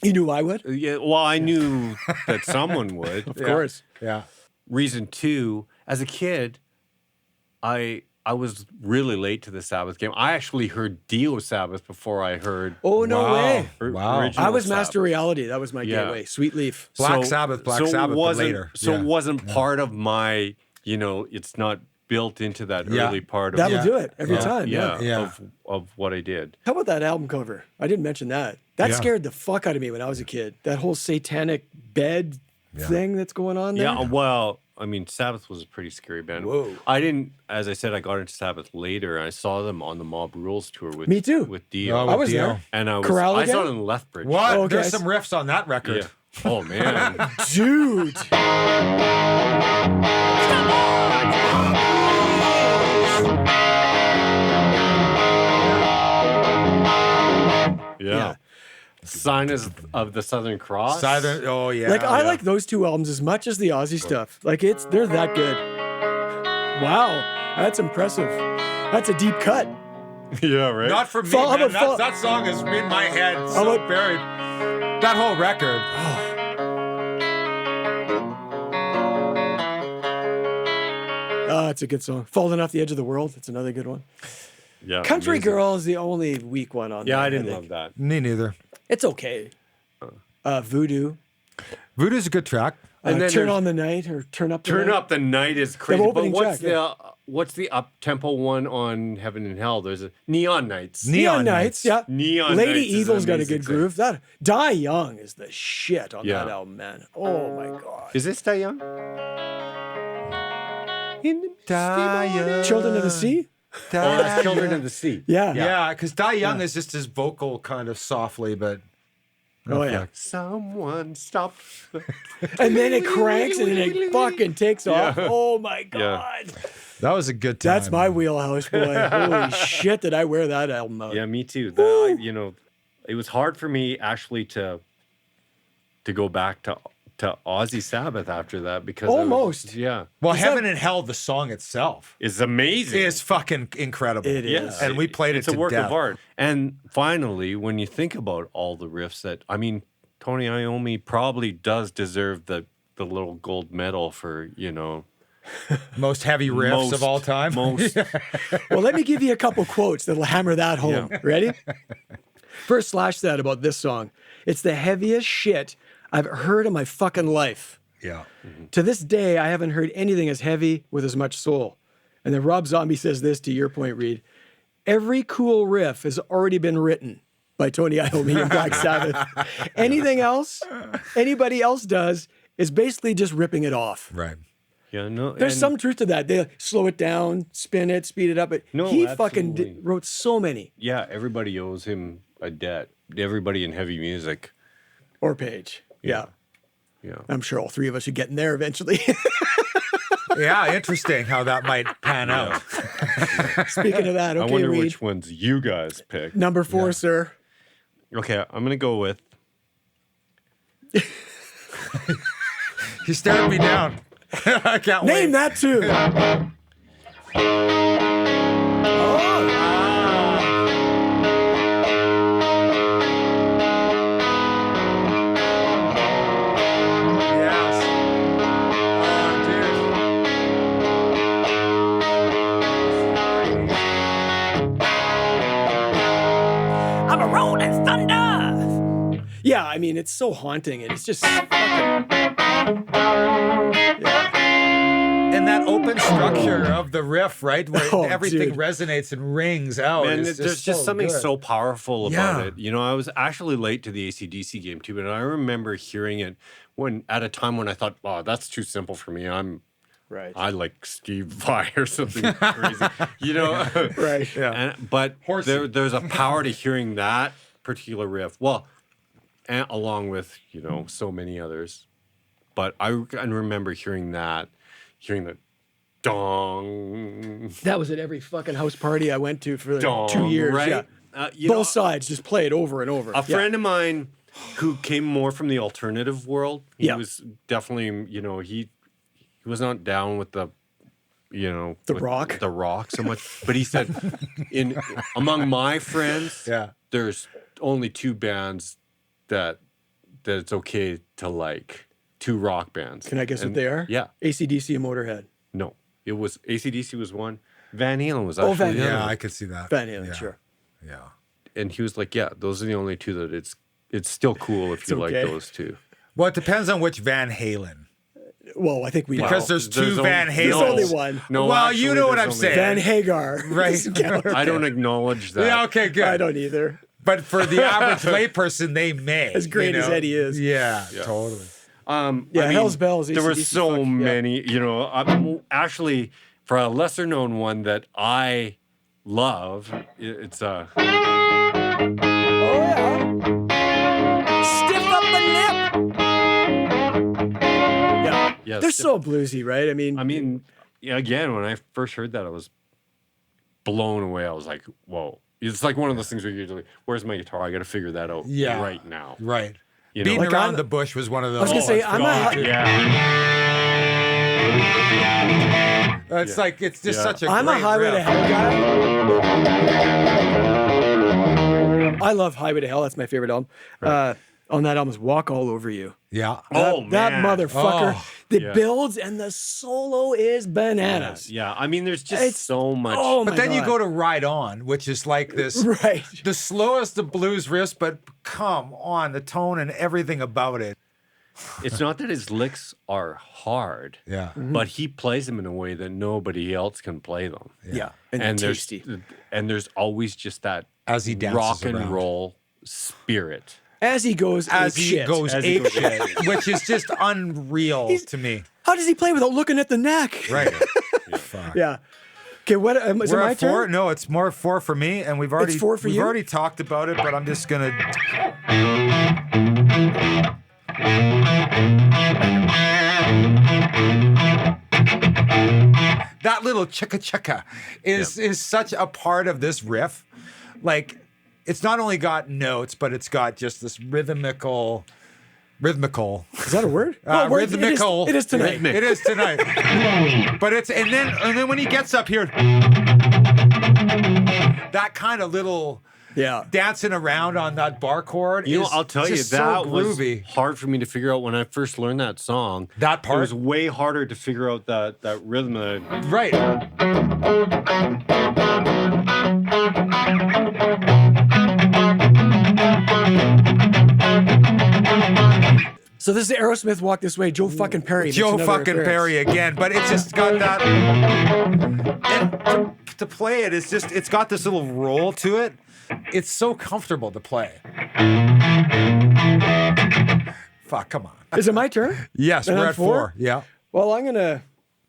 You knew I would? I knew that someone would. Of course. Yeah. Reason two, as a kid, I was really late to the Sabbath game. I actually heard Dio Sabbath before I heard. Oh, no Wow. way. Wow. original I was Sabbath. Master Reality. That was my Yeah. gateway. Sweet Leaf. Black Sabbath, but later. So Yeah. it wasn't part of my, it's not built into that Yeah. early part of That'll Yeah. do it every time. Yeah. Yeah. of what I did. How about that album cover? I didn't mention that. That Yeah. scared the fuck out of me when I was a kid. That whole satanic bed thing that's going on there. Yeah, well, I mean, Sabbath was a pretty scary band. Whoa. I didn't, as I said, I got into Sabbath later. I saw them on the Mob Rules tour with Me too. with Dio. Oh, I was Dio. there. And I Corral saw again? it in Lethbridge. What? Oh, okay. There's some riffs on that record. Yeah. Oh man. Dude. Yeah. Sign of the Southern Cross. Southern, oh, yeah. Like I like those two albums as much as the Aussie stuff. Like they're that good. Wow, that's impressive. That's a deep cut. Yeah, right. Not for me, Fall- man. how about That song is in my head How so about- buried. That whole record. It's a good song. Falling Off the Edge of the World. It's another good one. Yeah. Country amazing. Girl is the only weak one on there. Yeah, I didn't think. love that. Me neither. It's okay. Voodoo. Voodoo's a good track. And then Turn there's- on the Night or Turn Up the Turn Night. Up the Night is crazy. But opening what's track, what's the up tempo one on Heaven and Hell? There's a Neon Nights. Neon Nights, yeah. Neon Lady Nights is Evil's got a amazing good song. groove. That Die Young is the shit on Yeah. that album, man. Oh my god. Is this Die Young? Children of the Sea? Oh, that's Children of the Sea. Yeah. Yeah, because Die Young is just his vocal kind of softly, but Oh yeah. Someone stop. And then it cranks and then it fucking takes off. Oh my god. that was a good time. That's my wheelhouse, boy. Holy shit, did I wear that album out? Yeah, me too. It was hard for me actually to go back to Aussie Sabbath after that because Almost. yeah, Well, Is Heaven that- and Hell, the song itself, it's amazing. is fucking incredible. It is. Yes, And we played it It's a to work death. of art. And finally, when you think about all the riffs Tony Iommi probably does deserve the little gold medal for Most heavy riffs of all time. Most Well, let me give you a couple quotes that'll hammer that home. Yeah. Ready? First, Slash said about this song, it's the heaviest shit I've heard in my fucking life. Yeah. To this day, I haven't heard anything as heavy with as much soul. And then Rob Zombie says this, to your point, Reed. Every cool riff has already been written by Tony Iommi and Black Sabbath. Anything else anybody else does is basically just ripping it off. Right. Yeah, no. There's some truth to that. They slow it down, spin it, speed it up. But No, he absolutely. fucking wrote so many. Yeah, everybody owes him a debt. Everybody in heavy music. Or Page. Yeah. Yeah. I'm sure all three of us should get in there eventually. Yeah, interesting how that might pan out. Speaking of that, okay, I wonder Reed. which ones you guys pick. Number 4, sir. Okay, I'm gonna go with. He stared me down. I can't wait. Name that too. Yes. I'm a rolling thunder. Yeah, I mean, it's so haunting and it's just fucking. And that open structure of the riff, right? Where Oh, everything dude. resonates and rings out. And is there's just so something good. so powerful about Yeah. it. You know, I was actually late to the AC/DC game too, but I remember hearing it when at a time when I thought, "Oh, that's too simple for me. Right. I like Steve Vai or something crazy." You know, Right. Yeah. But Horsey. there's a power to hearing that particular riff. Well, and along with so many others. But I remember hearing the dong. That was at every fucking house party I went to for like Dong, 2 years. right? Yeah. Both sides just play it over and over. A friend of mine who came more from the alternative world, he Yeah. was definitely, he was not down with the with rock? the rock so much. But he said, among my friends, Yeah. there's only 2 bands that it's okay to like, 2 rock bands. Can I guess what they are? Yeah. AC/DC and Motorhead. No, it was AC/DC was one. Van Halen was Oh, actually Van the other Yeah, one. I could see that. Van Halen, Yeah. sure. Yeah. And he was like, yeah, those are the only 2 that it's still cool if you okay. like those 2. Well, it depends on which Van Halen. Well, I think we Because know. there's 2 Van only- There's Halens. only one. No, Well, actually, you know what there's I'm only- saying. Van Hagar. Right. I don't acknowledge that. Yeah, okay, good. I don't either. But for the average layperson, they may. As great as Eddie is. Yeah, totally. Yeah, Hell's Bells. There were AC/DC, so fuck, yeah. many. Actually, for a lesser known one that I love, it's Oh, yeah. Stiff up the lip. Yeah. They're so bluesy, right? I mean, yeah, again, when I first heard that, I was blown away. I was like, "Whoa!" It's like one of those things where you're like, "Where's my guitar? I got to figure that out right now." Right. You know? Beating Like, around I'm- the bush was one of those. I was gonna say, I'm a- Yeah. It's like, it's just Yeah. such a I'm a great Highway to riff. Hell guy. I love Highway to Hell. That's my favorite album. On that album is Walk All Over You. Yeah. That man. motherfucker. Oh. The Yeah. builds and the solo is bananas. Yeah. I mean, there's just It's- so much. Oh my But then you God. go to Ride On, which is like this, Right. the slowest of blues riffs, but come on, the tone and everything about it. It's not that his licks are hard. Yeah. But he plays them in a way that nobody else can play them. Yeah. And, tasty. There's always just that As he dances rock and around. roll spirit. As he goes As ape he shit. goes As he ape goes shit, which is just unreal to me. How does he play without looking at the neck? Right. Fuck. Yeah. Okay, what is it We're my at 4. turn? No, it's more 4 for me, and we've already 4 for we've you? already talked about it, but I'm just gonna. That little chicka chicka is such a part of this riff. Like, it's not only got notes, but it's got just this rhythmical. Is that a word? Rhythmical. It is tonight. Rhythmic. It is tonight. But it's and then when he gets up here, that kind of little Yeah. dancing around on that bar chord. You know, is I'll tell you, just that so was groovy. hard for me to figure out when I first learned that song. That part? It was way harder to figure out that rhythm. Right. So this is Aerosmith Walk This Way, Joe fucking Perry. makes Joe another fucking appearance. Perry again, but it's just got that. And to play it, it's got this little roll to it. It's so comfortable to play. Fuck, come on. Is it my turn? Yes, And we're I'm at 4. Yeah. Well, I'm going to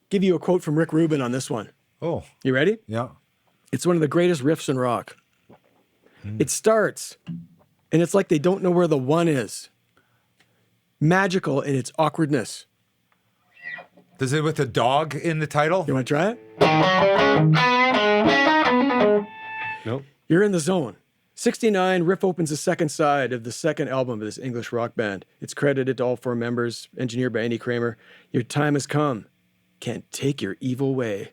give you a quote from Rick Rubin on this one. Oh, You ready? yeah. It's one of the greatest riffs in rock. It starts, and it's like they don't know where the one is. Magical in its awkwardness. Does it with a dog in the title? You want to try it? Nope. You're in the zone. 69, riff opens the second side of the second album of this English rock band. It's credited to all 4 members, engineered by Andy Kramer. Your time has come. Can't take your evil way.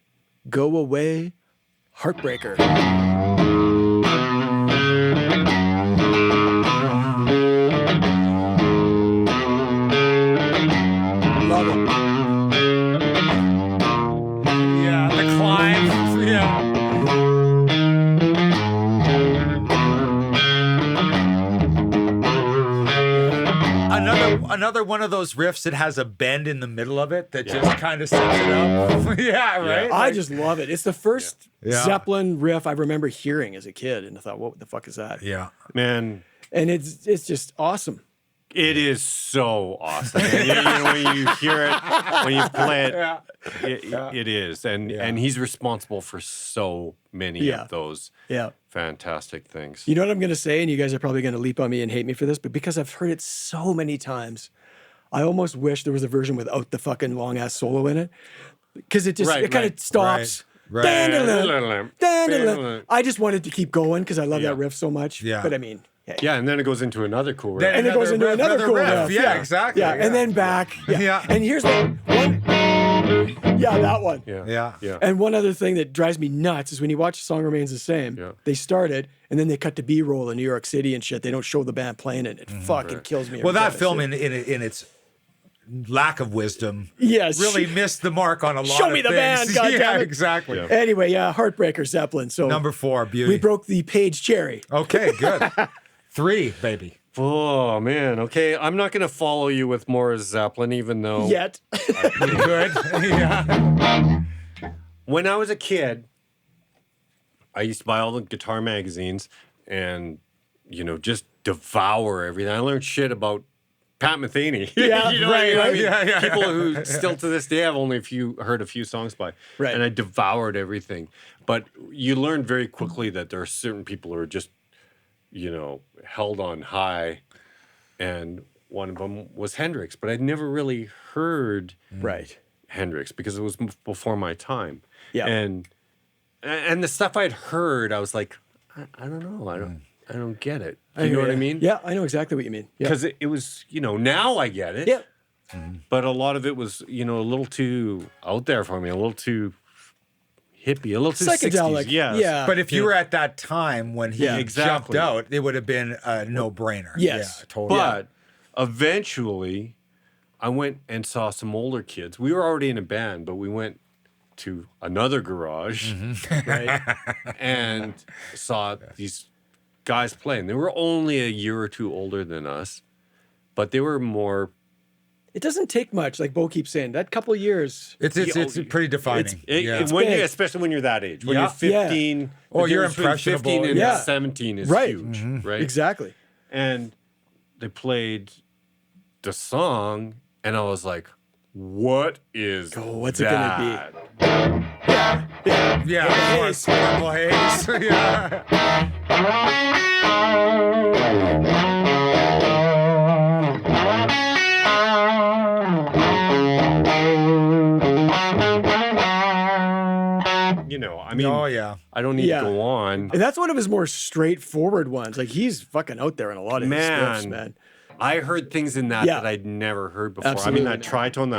Go away, Heartbreaker. Love it. Yeah, the climb. Yeah. Another one of those riffs that has a bend in the middle of it that just kind of sets it up. Yeah, right? I just love it. It's the first Yeah. Zeppelin riff I remember hearing as a kid, and I thought, what the fuck is that? Yeah. Man, And it's just awesome. it is so awesome. When you hear it, when you play it, it is. And he's responsible for so many of those Yeah. fantastic things. You know what I'm going to say, and you guys are probably going to leap on me and hate me for this, but because I've heard it so many times, I almost wish there was a version without the fucking long ass solo in it, because it just it kind of stops. Right. Dandalum, dandalum. I just wanted to keep going because I love that riff so much. Yeah. But I mean, hey. Yeah, and then it goes into another cool riff. And it goes into another cool riff. Yeah, exactly. Yeah, and then back. Yeah. Yeah. And here's one. Yeah, that one. Yeah. And one other thing that drives me nuts is when you watch The Song Remains the Same, they started and then they cut to B-roll in New York City and shit. They don't show the band playing it. It fucking kills me. Well, every that time I film see it. in its lack of wisdom really missed the mark on a lot of Show me the band, things. goddammit. Yeah, exactly. Yeah. Anyway, Heartbreaker, Zeppelin. So Number 4, Beauty. we broke the page cherry. Okay, good. 3, baby. Oh, man. Okay, I'm not going to follow you with more Zeppelin, even though... Yet. Good. Yeah. When I was a kid, I used to buy all the guitar magazines and, just devour everything. I learned shit about Pat Metheny. Yeah, you know what I mean? right. I mean, Yeah. people who still to this day have only heard a few songs by. Right. And I devoured everything. But you learn very quickly that there are certain people who are just, held on high. And one of them was Hendrix. But I'd never really heard Right. Hendrix because it was before my time. Yeah. And the stuff I'd heard, I was like, I don't know. I don't get it. You know what I mean? Yeah, I know exactly what you mean. Yeah. Because it was, now I get it. Yeah. But a lot of it was, a little too out there for me, a little too hippie, a little too Psychedelic. 60s. Yes. Yeah. But if you were at that time when he jumped exactly. out, it would have been a no-brainer. Yes. Yeah, totally. But eventually, I went and saw some older kids. We were already in a band, but we went to another garage, right? And saw these guys playing. They were only a year or two older than us, but they were more... It doesn't take much, like Beau keeps saying. That couple years. It's pretty defining. Especially when you're that age. When you're 15... Oh, the you're difference between impressionable. 15 and Yeah. 17 is Right. huge, right? Exactly. And they played the song, and I was like, what is what's it gonna be? Yeah, Haze. Purple Haze. Yeah. I mean, Oh, yeah. I don't need to go on. And that's one of his more straightforward ones. Like, he's fucking out there in a lot of his stuff, man. I heard things in that that I'd never heard before. Absolutely. I mean, that tritone,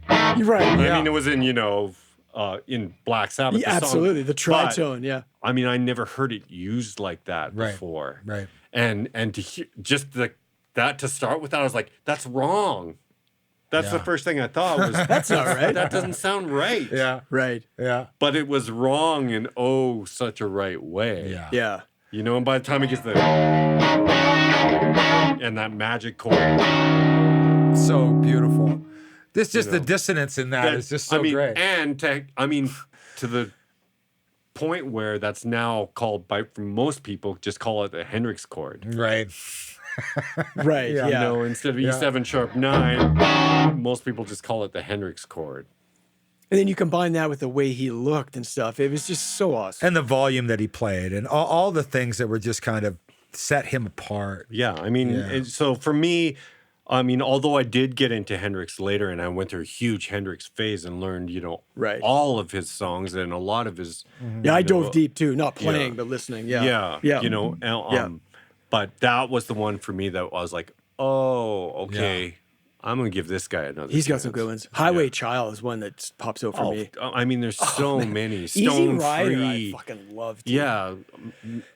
that... You're right. I mean, it was in, in Black Sabbath. Yeah, the song, absolutely. The tritone, yeah. I mean, I never heard it used like that before. Right. And to hear just that to start with, I was like, that's wrong. That's the first thing I thought was, That's not right. that doesn't sound right. Yeah. Right. Yeah. But it was wrong in such a right way. Yeah. Yeah. And by the time it gets and that magic chord. so beautiful. This just the dissonance in that is just so great. And to the point where that's now called by for most people, just call it the Hendrix chord. Right. Right. Yeah. You know, instead of E7 sharp 9, most people just call it the Hendrix chord. And then you combine that with the way he looked and stuff. It was just so awesome. And the volume that he played and all the things that were just kind of set him apart. Yeah, I mean, so for me, I mean, although I did get into Hendrix later and I went through a huge Hendrix phase and learned, you know, all of his songs and a lot of his... Yeah, I dove deep too, not playing, but listening. Yeah. You know, but that was the one for me that I was like, oh, okay, I'm going to give this guy another He's got chance. some good ones. Highway Child is one that pops out for me. I mean, there's so many. Stone Easy Rider, Free. I fucking love too. Yeah,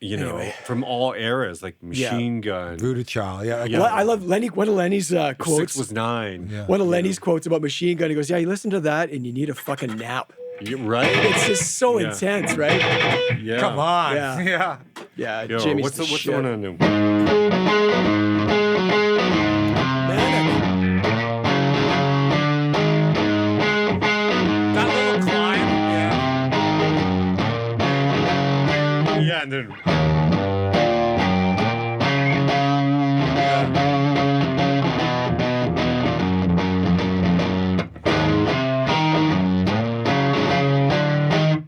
you know, from all eras, like Machine Gun. Voodoo Child, Well, I love one of Lenny's quotes. 6 was 9. Yeah. One of Lenny's quotes about Machine Gun, he goes, yeah, you listen to that and you need a fucking nap. Right? It's just so intense, right? Yeah. Come on. Yeah. Yeah. Yeah, Jimmy's what's the shit. one on them? That little climb. Yeah. Yeah, and then...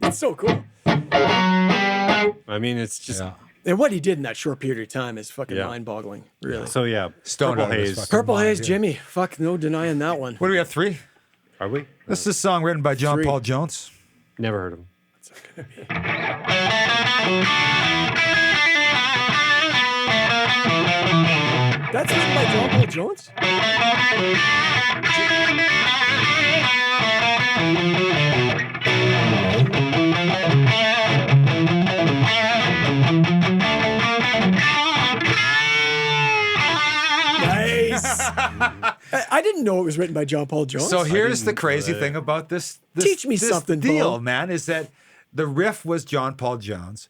It's so cool. I mean, it's just... And what he did in that short period of time is fucking mind-boggling, really. So, yeah, Stone Purple out of his Haze. fucking Purple mind, Haze, yeah. Jimmy. Fuck, no denying that one. What do we have, 3? Are we? This is a song written by John 3. Paul Jones. Never heard of him. That's written by John Paul Jones? Nice. I didn't know it was written by John Paul Jones. So here's the crazy thing about this Teach me this something, deal, Bo. man, is that the riff was John Paul Jones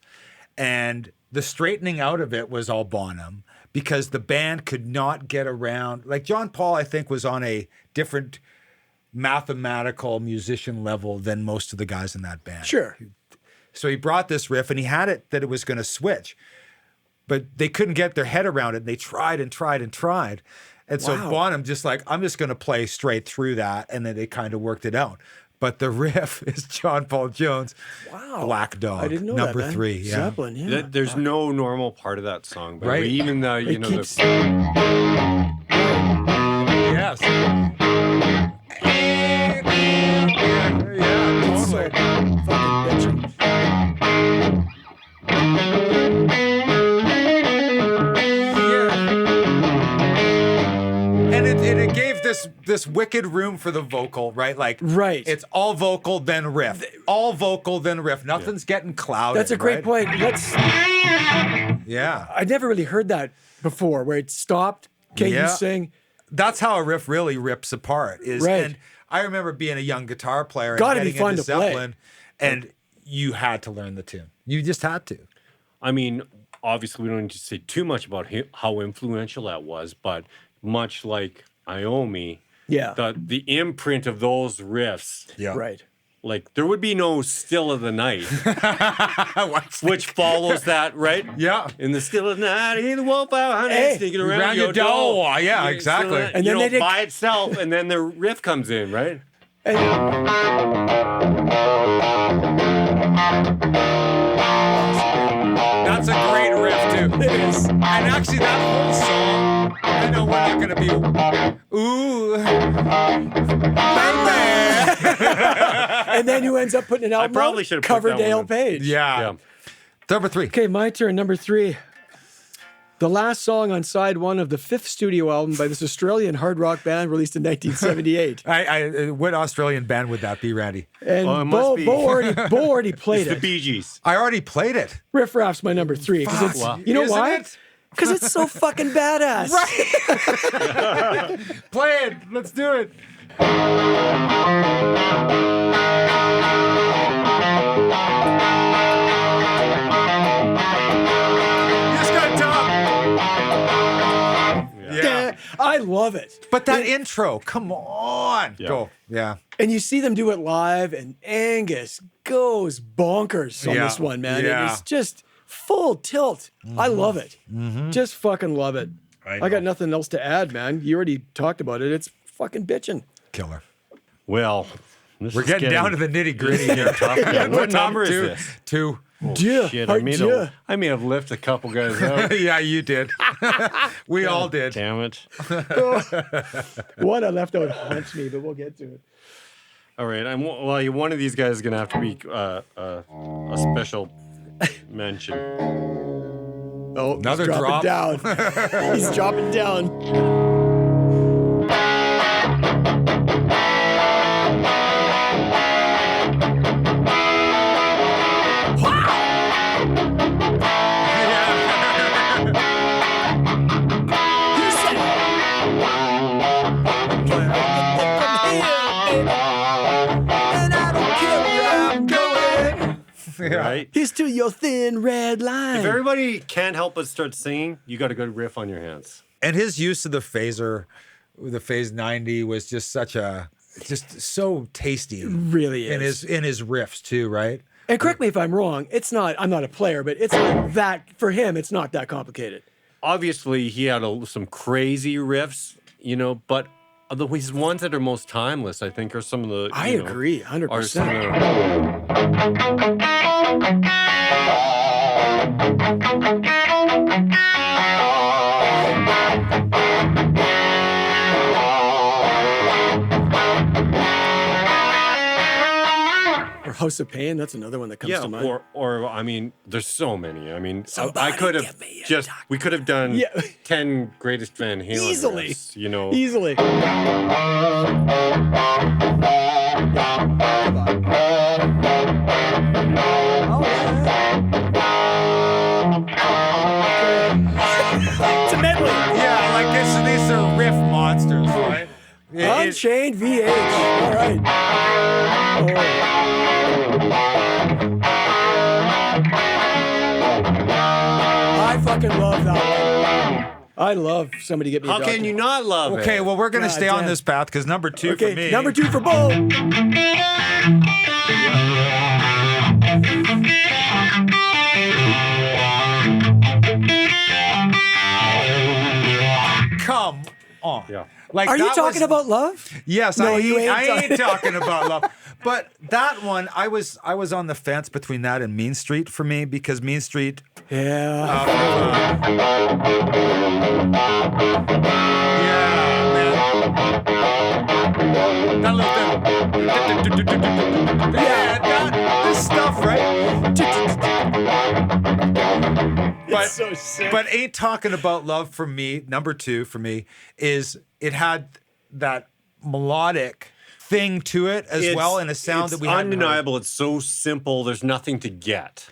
and the straightening out of it was all Bonham because the band could not get around. Like John Paul, I think, was on a different mathematical musician level than most of the guys in that band. Sure. So he brought this riff and he had it that it was going to switch, but they couldn't get their head around it. And they tried and tried and tried. And so Bonham just like, I'm just going to play straight through that. And then they kind of worked it out. But the riff is John Paul Jones. Wow. Black Dog. I didn't know number that, man. 3. Yeah. Zeppelin, yeah. There's no normal part of that song. But Right. even the, you It know, keeps... Yes. Yeah, It's so totally. fucking bitchin'. And it gave this wicked room for the vocal, right? Like, Right. It's all vocal, then riff. All vocal, then riff. Nothing's getting clouded. That's a great right? point. Yeah. I never really heard that before, where it stopped. Okay, Yeah. you sing. That's how a riff really rips apart. Is Right. And I remember being a young guitar player and Gotta be getting fun into to play. Zeppelin, and you had to learn the tune. You just had to. I mean, obviously, we don't need to say too much about how influential that was, but much like Iommi, Yeah. the imprint of those riffs, Yeah. Right. like there would be no Still of the Night, which follows that, right? Yeah. In the still of the night, hear the wolf out hunting, Hey, sneaking around, around your door. Yeah, Yeah, exactly. Still of the Night, And you then know, they did- by itself, and then the riff comes in, right? That's a great riff, too. It is. And actually, that whole song, I know we're not going to be, ooh, baby. And then who ends up putting an album probably out? should have put that one Coverdale in. Page. Yeah. Number 3. Okay, my turn. Number 3. The last song on side 1 of the 5th studio album by this Australian hard rock band released in 1978. What Australian band would that be, Randy? And Oh, it must be. Bo already played The it. Bee Gees. I already played it. Riff Raff's my number 3. Because it's, Wow. you know Isn't why? it? Because it's so fucking badass. Play it. Let's do it. You just got to tell 'em. Yeah. I love it. But that intro, come on. Yeah. Go. Yeah. And you see them do it live, and Angus goes bonkers on this one, man. Yeah. It is just full tilt. I love it. Just fucking love it. I got nothing else to add, man. You already talked about it. It's fucking bitching. Killer. Well, We're getting down to the nitty gritty here. What number is this? 2. Oh, Yeah, shit, hard yeah. I may have lifted a couple guys out. Yeah, you did. We all did. Damn it. One I left out haunts me, but we'll get to it. All right. One of these guys is going to have to be a special mention. Oh, Another he's dropping drop. down. He's dropping down. Right? Here's to your thin red line. If everybody can't help but start singing, you got a good riff on your hands. And his use of the phaser, the Phase 90, was just so tasty. It really is. In his riffs too, right? And correct me if I'm wrong. I'm not a player, but it's not that, for him, it's not that complicated. Obviously, he had some crazy riffs, but his ones that are most timeless, I think, are some of the. I agree, 100%. Are some of Or House of Pain, that's another one that comes to mind. or I mean, there's so many. I mean, Somebody I could give have me a just doctor. we could have done Yeah. 10 greatest Van Halen Easily. riffs, Easily. It's a medley. Yeah, like these are riff monsters, right? Unchained VH. All right. I fucking love that one. I love Somebody Get Me a How Doctor. can you not love it? Okay, well, we're going to God stay on damn. this path because number 2 Okay, for me. number 2 for Beau. Come on. Yeah. Like, Are you that talking was- about love? Yes, No, I you ain't ain't talking about love. But that one, I was on the fence between that and Mean Street for me because Mean Street. Yeah. Yeah, man. That little bit. Yeah, this stuff, right? But, so sick. but ain't talking about love for me. Number 2 for me is it had that melodic thing to it as well, and a sound that we hadn't heard. undeniable. It's so simple. There's nothing to get.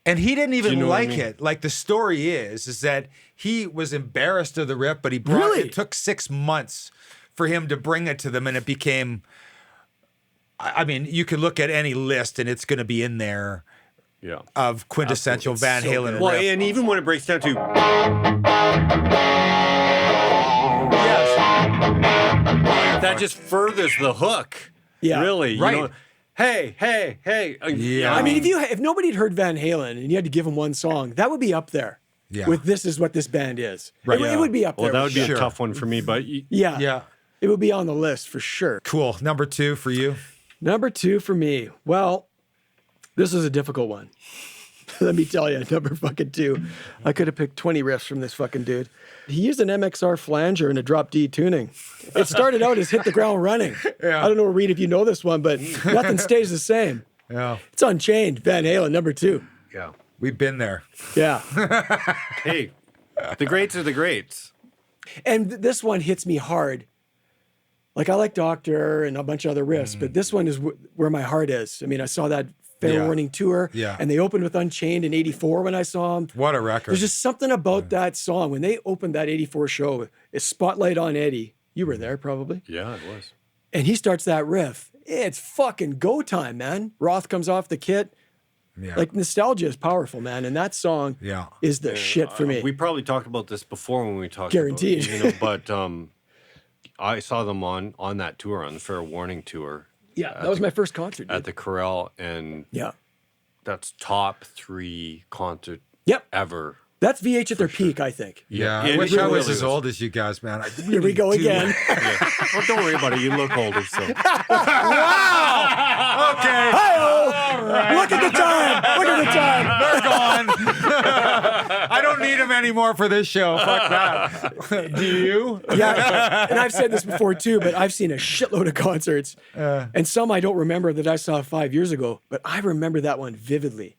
And he didn't even you know what I like mean? it. Like the story is that he was embarrassed of the riff, but he brought Really? it. Took 6 months for him to bring it to them, and it became. I mean, you could look at any list, and it's going to be in there. Yeah. Of quintessential Van so Halen good. Well, riff. and even when it breaks down to Yes. that, just furthers the hook. Yeah. Really. Right. You know, hey. Yeah. I mean, if nobody had heard Van Halen and you had to give them one song, that would be up there. Yeah. With This Is What This Band Is. Right. It would be up Well, there. that would for be sure. a tough one for me, but Yeah. Yeah. It would be on the list for sure. Cool. Number 2 for you. Number 2 for me. Well, this is a difficult one. Let me tell you, number fucking 2. I could have picked 20 riffs from this fucking dude. He used an MXR flanger and a drop D tuning. It started out as Hit the Ground Running. Yeah. I don't know, Reed, if you know this one, but nothing stays the same. Yeah. It's Unchained, Van Halen, number 2. yeah. We've been there. Yeah. Hey, the greats are the greats. And this one hits me hard. Like, I like Doctor and a bunch of other riffs, but this one is where my heart is. I mean, I saw that Fair Yeah. Warning tour, Yeah. and they opened with Unchained in '84 when I saw them. What a record. There's just something about that song. When they opened that '84 show, it's Spotlight on Eddie. You were there probably. Yeah, it was. And he starts that riff. It's fucking go time, man. Roth comes off the kit. Yeah. Like, nostalgia is powerful, man. And that song Yeah. is the shit for me. We probably talked about this before when we talked Guaranteed. about it, but I saw them on that tour, on the Fair Warning tour. Yeah, that was my first concert. Dude. At the Corral, and that's top 3 concert ever. That's VH at their peak, I think. Yeah, I wish I was as old as you guys, man. Here we go again. Well, don't worry about it. You look older, so. Wow! Okay. Hi-oh! Right. Look at the time! Look at the time! They're gone. I don't need them anymore for this show. Fuck that. Do you? Yeah, and I've said this before too, but I've seen a shitload of concerts. And some I don't remember that I saw 5 years ago, but I remember that one vividly.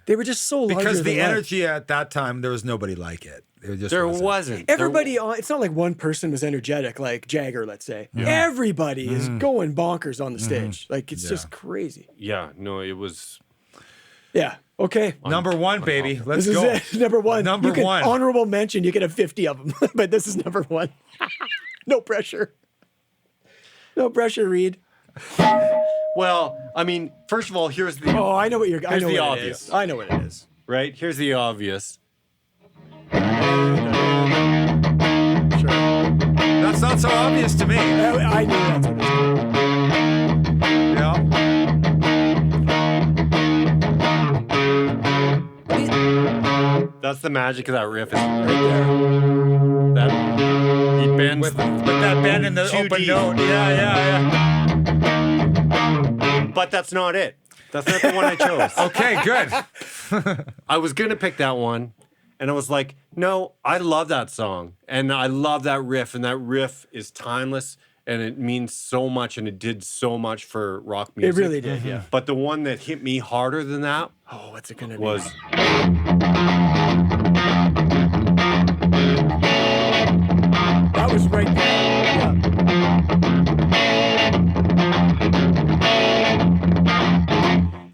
They were just so larger because the than life. energy at that time, there was nobody like it. There wasn't. Everybody, it's not like one person was energetic, like Jagger, let's say. Yeah. Everybody is going bonkers on the stage. Like, it's just crazy. Yeah, no, it was. Yeah, okay. Number 1, baby. Let's this go. Is it. Number 1. Number you can, 1. Honorable mention, you can have 50 of them, but this is number 1. No pressure. No pressure, Reed. Well, I mean, first of all, here's the. Oh, I know what you're. I know the what obvious. It is. I know what it is. Right? Here's the obvious. Sure. That's not so obvious to me. I knew that's what it was. Yeah. That's the magic of that riff. Is right there. That he bends with that bend in the open note. Yeah. But that's not it. That's not the one I chose. Okay, good. I was gonna pick that one, and I was like, no, I love that song, and I love that riff, and that riff is timeless, and it means so much, and it did so much for rock music. It really did, yeah. But the one that hit me harder than that, what's it gonna was. be? That was right there. Yeah.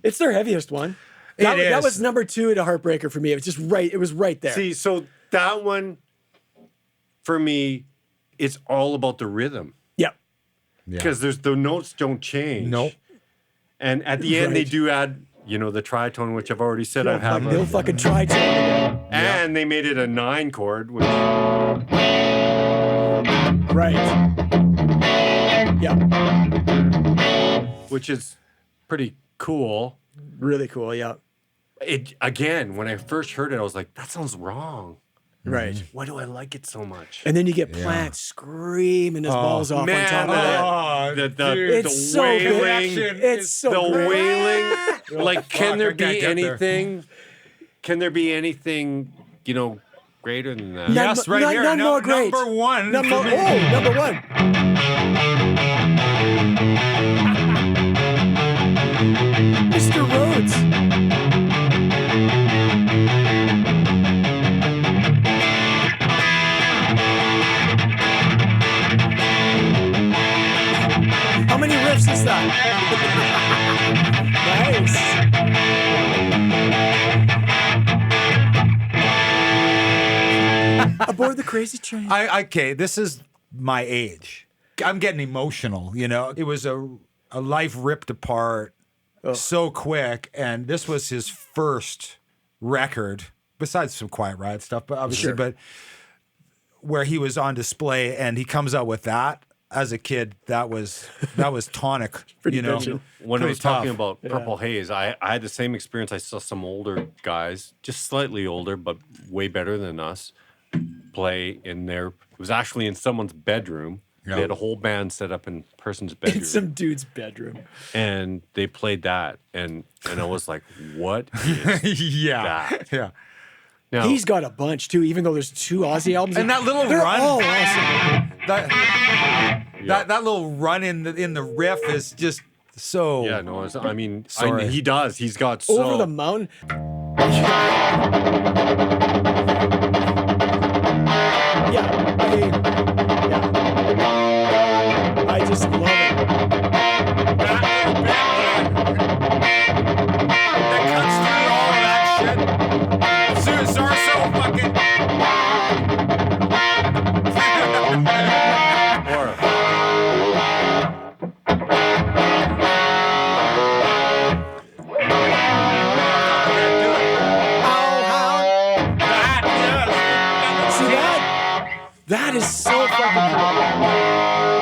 It's their heaviest one. That was number 2 at a Heartbreaker for me. It was just right. It was right there. See, so that one, for me, it's all about the rhythm. Yep. Because the notes don't change. Nope. And at the end, they do add, the tritone, which I've already said I have. They'll fucking tritone. And they made it a 9 chord, which. Right. Yeah. Which is pretty cool. Really cool, yeah. It again, when I first heard it, I was like, that sounds wrong. Right. Why do I like it so much? And then you get Plant screaming his balls off on top of that. It's so wailing. It's so the great. wailing. Like, can there be anything? Can there be anything, greater than that? Yes, right here. None more great. Number 1. Number 1. Mr. Rhodes. How many riffs is that? Nice. Aboard the crazy train. Okay, this is my age. I'm getting emotional, It was a life ripped apart so quick, and this was his first record, besides some Quiet Riot stuff, but obviously, but where he was on display, and he comes out with that. As a kid, that was tonic, When I was talking about Purple Haze, I had the same experience. I saw some older guys, just slightly older, but way better than us, play in their. It was actually in someone's bedroom. Yep. They had a whole band set up in a person's bedroom. In some dude's bedroom. And they played that, and I was like, what is that? Yeah. Now, he's got a bunch too, even though there's 2 Ozzy albums. And that little they're run, all awesome. That little run in the riff is just so. Yeah, no, he does. He's got so Over the Mountain. I just love it. That cuts through all of that shit. Zarso fucking. That is so fucking cool.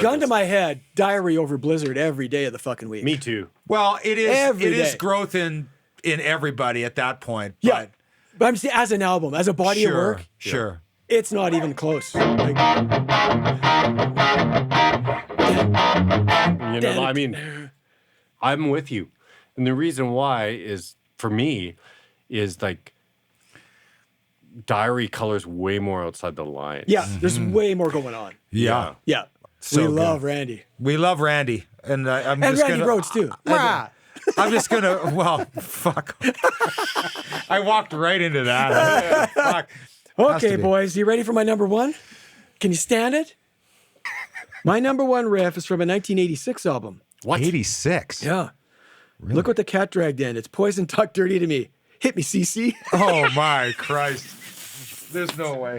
gun to my head, Diary over Blizzard every day of the fucking week. Me too. Well, it is Every it is day. growth in everybody at that point. Yeah. But I'm saying as an album, as a body of work, Sure. it's not even close. Like, You know, I mean, I'm with you. And the reason why is, for me, is like Diary colors way more outside the line. yeah, there's way more going on. Yeah. Yeah. So we good. love Randy. We love Randy. And I'm And just Randy gonna, Rhoads, too. I'm just going to, well, fuck. I walked right into that. Fuck. Has to Okay, be. boys, you ready for my number one? Can you stand it? My number one riff is from a 1986 album. What? 86. Yeah. Look what the cat dragged in. It's Poison Talk Dirty to Me. Hit me, CC. Oh, my Christ. There's no way.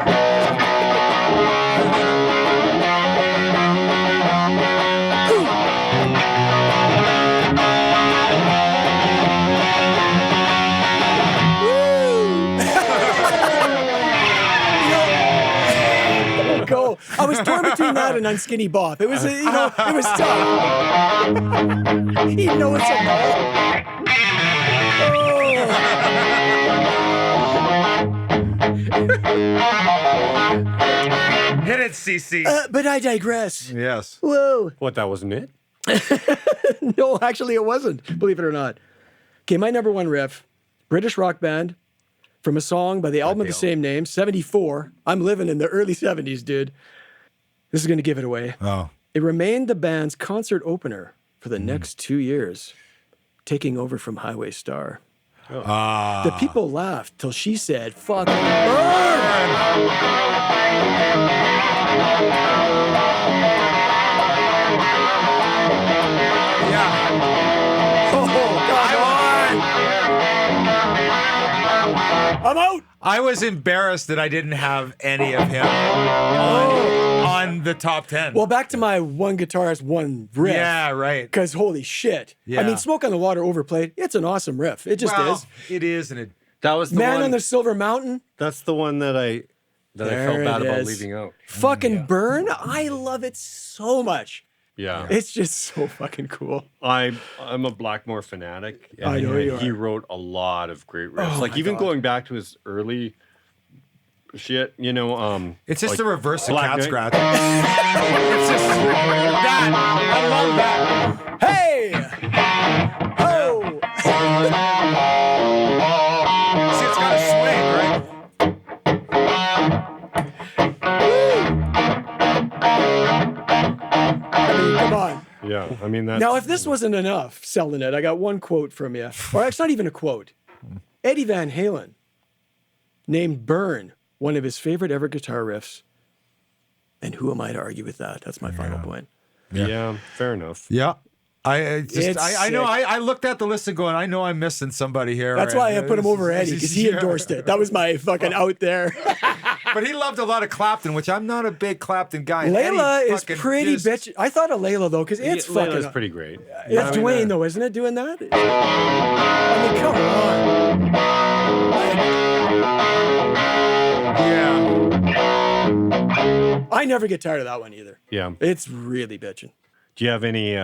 Go. I was torn between that and Unskinny Bop. It was, it was tough. He knows it Hit it, CC. But I digress. Yes. Whoa. What, that wasn't it? No, actually, it wasn't, believe it or not. Okay, my number one riff, British rock band, from a song by the album of the same name, 74. I'm living in the early 70s, dude. This is going to give it away. Oh. It remained the band's concert opener for the next 2 years, taking over from Highway Star. The people laughed till she said, "Fuck, burn!" Yeah. Oh, come on! I'm out! I was embarrassed that I didn't have any of him on the top 10. Well, back to my one guitarist, one riff. yeah, right. Because holy shit. Yeah. I mean, Smoke on the Water overplayed. It's an awesome riff. It just Well, is. it is, and it. That was the Man one. on the Silver Mountain. That's the one that I There felt bad it about is. leaving out. Fucking Burn. I love it so much. Yeah. It's just so fucking cool. I'm a Blackmore fanatic. And I know you he are. wrote a lot of great riffs. Oh like my even God. going back to his early shit, you know, It's just like the reverse of Black cat Knight. scratch. It's just that. I love that. Hey! Oh! See, it's got a swing, right? I mean, come on. Yeah, I mean that's Now, if this wasn't enough, selling it, I got one quote from you. Or it's not even a quote. Eddie Van Halen named Burn one of his favorite ever guitar riffs. And who am I to argue with that? That's my final point. yeah, fair enough. Yeah. I know. sick. I looked at the list and going, I know I'm missing somebody here. That's why I and put him over this- Eddie, because he yeah. endorsed it. That was my fucking out there. But he loved a lot of Clapton, which I'm not a big Clapton guy. And Layla Eddie is fucking prety just- bitch. I thought of Layla, though, because it's fucking... Layla's pretty great. It's Dwayne, though, isn't it, doing that? I mean, come on. Yeah. I never get tired of that one either. Yeah. It's really bitching. Do you have any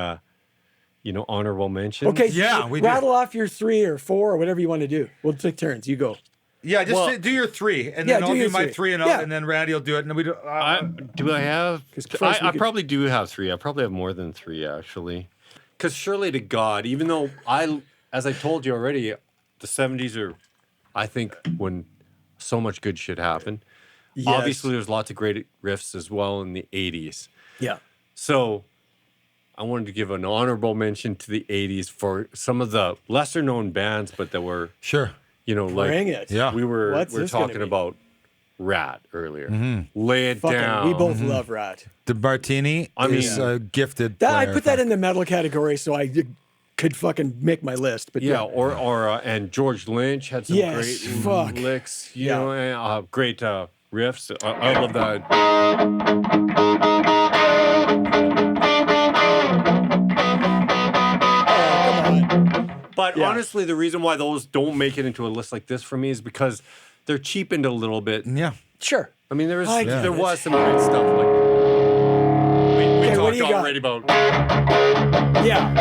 honorable mentions? Okay, Yeah, we do. rattle off your 3 or 4 or whatever you want to do. We'll take turns. You go. Yeah, just Well- do your 3, and Yeah, then do I'll your do my 3. 3, and, Yeah. and then Randy will do it. And then we do. Do I have? Christ, we I could- probably do have 3. I probably have more than 3 actually. Because surely to God, even though as I told you already, the 70s are, I think, when so much good shit happened. Yes. Obviously, there's lots of great riffs as well in the 80s. Yeah. So I wanted to give an honorable mention to the 80s for some of the lesser known bands, but that were, Sure. like Bring it. Yeah. we were What's this gonna talking be? about Rat earlier. Lay it Fucking, down. we both love Rat. The Martini is mean- a gifted. That, I player. put that in the metal category so I could fucking make my list. But Yeah, or and George Lynch had some Yes, great fuck. licks, Yeah. and, great riffs. I love that. Oh, come on. But Yeah. honestly, the reason why those don't make it into a list like this for me is because they're cheapened a little bit. Yeah. Sure. I mean, there I get was it. some great stuff like We Okay, talked what do you got? already about. Yeah.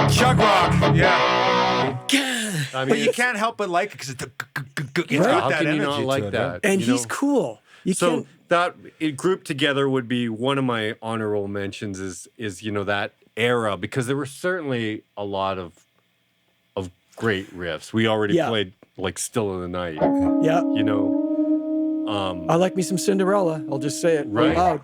Chug rock. Yeah. I mean, But you can't help but like it because it's yeah, got how that can you energy not to like it, that? right? And you he's know? cool. You So can't. that it grouped together would be one of my honorable mentions is that era, because there were certainly a lot of great riffs. We already played like Still in the Night. Yeah. You know. I like me some Cinderella. I'll just say it Right. loud.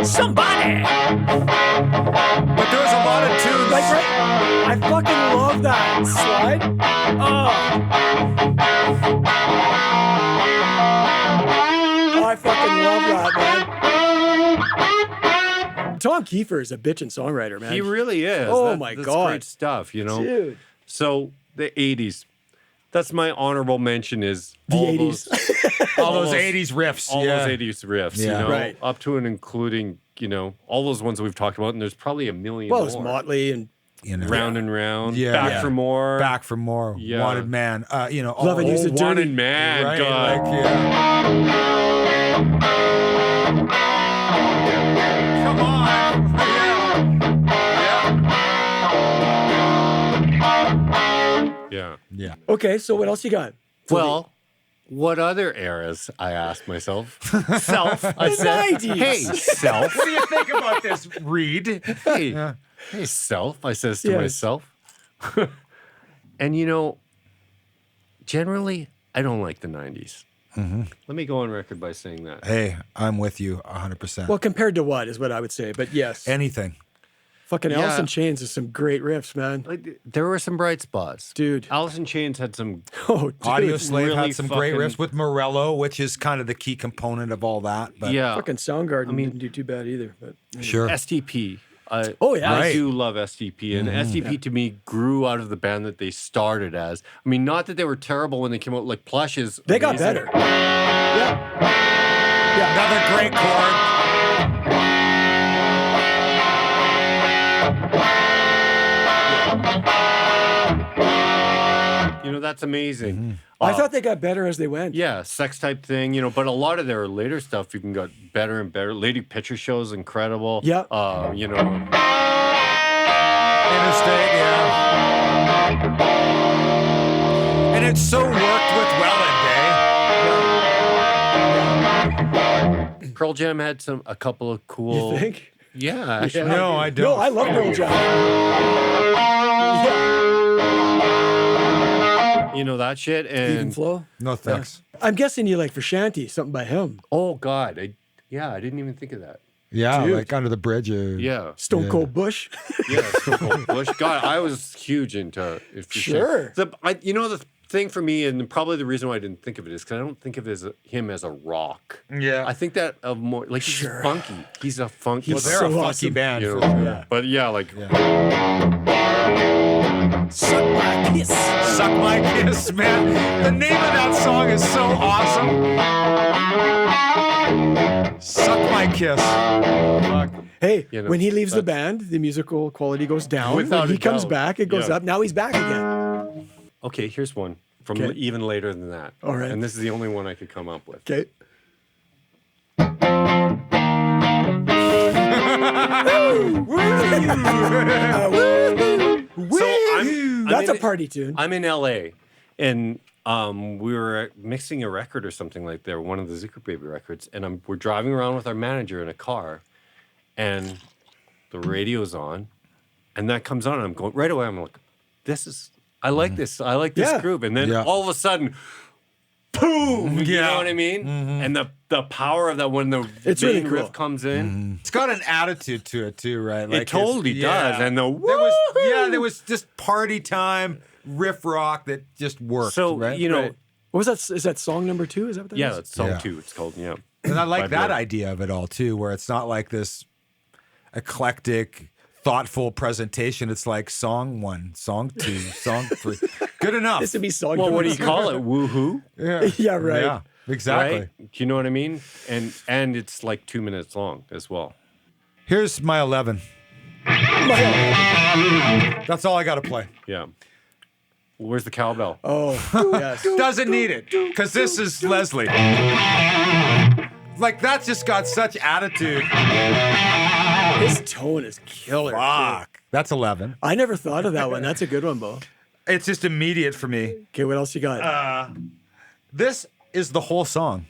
Somebody. But there was a lot of tunes. Like, right? I fucking love that slide. Oh, I fucking love that, man. Tom Kiefer is a bitchin' songwriter, man. He really is. Oh my that's God. great stuff, you know. Dude. So the 80s. That's my honorable mention is The all 80s. all those 80s riffs. all yeah. those 80s riffs, Yeah. you know, Right. up to and including, all those ones that we've talked about, and there's probably a million Well, more. it's Motley and You know. Round and Round, Yeah. Back Yeah. for More, Back for more. Yeah. Wanted Man. All Loving You's a Dirty. Wanted Man, right, God. like, yeah. Come on. Yeah. Yeah. okay, so what else you got? Well, what other eras? I asked myself. Self. I said, 90s. "Hey, self. What do you think about this, Reed? Hey, hey, self." I says to Yes. myself. And generally, I don't like the 90s. Let me go on record by saying that. Hey, I'm with you 100%. Well, compared to what is what I would say, but yes. Anything. Fucking Yeah. Alice in Chains is some great riffs, man. Like, there were some bright spots, Dude. Alice in Chains had some. Oh, dude. Audio Slave really had some great fucking- riffs with Morello, which is kind of the key component of all that. But Yeah, Fucking Soundgarden didn't do too bad either. But sure. STP. Oh, yeah. I Right. do love STP, and STP to me grew out of the band that they started as. I mean, not that they were terrible when they came out. Like Plush is they got amazing. better. Yeah. Yeah. Another great chord. That's amazing. I thought they got better as they went. Yeah, sex type thing, but a lot of their later stuff even got better and better. Lady Picture Show is incredible. Yeah. Interstate, yeah. And it so worked with Welland, Pearl Jam had a couple of cool. You think? Yeah, actually. No, I don't. No, I love Pearl Jam. Yeah. That shit. Even And Flow. No thanks. I'm guessing you like for Shanty, something by him. oh god, I didn't even think of that. Yeah, Dude. like Under the Bridge. Or, Yeah, Stone Cold Bush. yeah. Stone Cold Bush. God, I was huge into it. for Sure. The thing for me, and probably the reason why I didn't think of it is because I don't think of him as a rock. Yeah. I think that of more like he's Sure. funky. He's a funky. He's They're so a funky awesome. band. you For know, sure. Yeah. But yeah, like Suck my kiss. Suck My Kiss, man. The name of that song is so awesome. Suck My Kiss. Fuck. Hey, You know, when he leaves the band, the musical quality goes down. Without When he a comes doubt. back, it goes Yeah. up. Now he's back again. okay, here's one from Okay. even later than that. All right. And this is the only one I could come up with. Okay. I'm That's in- a party tune. I'm in LA, and we were mixing a record or something like that, one of the Zuckerbaby records, and we're driving around with our manager in a car, and the radio's on, and that comes on, and I'm going right away. I'm like, I like this. I like this Yeah. groove, and then Yeah. all of a sudden, boom! You Yeah. know what I mean? And the power of that when the It's main really cool. riff comes in, It's got an attitude to it too, right? it totally does. And the there was just party time riff rock that just worked. so right? Right. What was that? Is that song number 2? Is that what that yeah, is? that's song Yeah. 2. It's called And I by like that Blur. idea of it all too, where it's not like this eclectic, thoughtful presentation. It's like song 1, song 2, song 3. Good enough. This would be song Well, number what do you 2. call it? Woohoo, Yeah. Yeah, right. Yeah, exactly. right? Do you know what I mean? And it's like 2 minutes long as well. Here's my 11. That's all I got to play. Yeah. Where's the cowbell? Oh, yes. Doesn't need it, because this is Leslie. Like, that just got such attitude. His tone is killer. Fuck. That's 11. I never thought of that one. That's a good one, Beau. It's just immediate for me. Okay, what else you got? This is the whole song.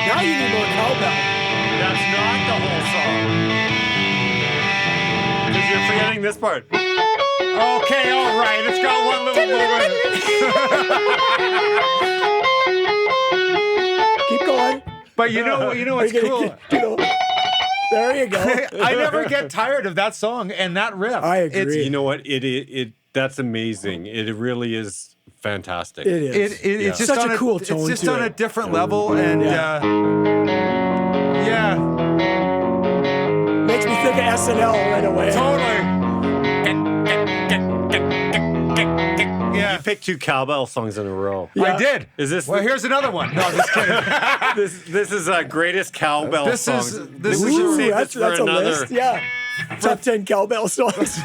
Now you need more cowbell. That's not the whole song. Because you're forgetting this part. Okay, all right. It's got one little moment. Keep going. But you know what's cool? There you go. I never get tired of that song and that riff. I agree. You know what? That's amazing. It really is fantastic. It is. It's just such on a cool tone. It's just to on it. a different level, and yeah. Makes me think of SNL right away. Totally. Yeah. You picked 2 cowbell songs in a row. Yeah. I did. Is this? Well, here's another one. No, I'm just kidding. This is greatest cowbell This songs. is- Maybe this we is- should Ooh, save that's this for a another. list. Yeah. Top 10 cowbell songs.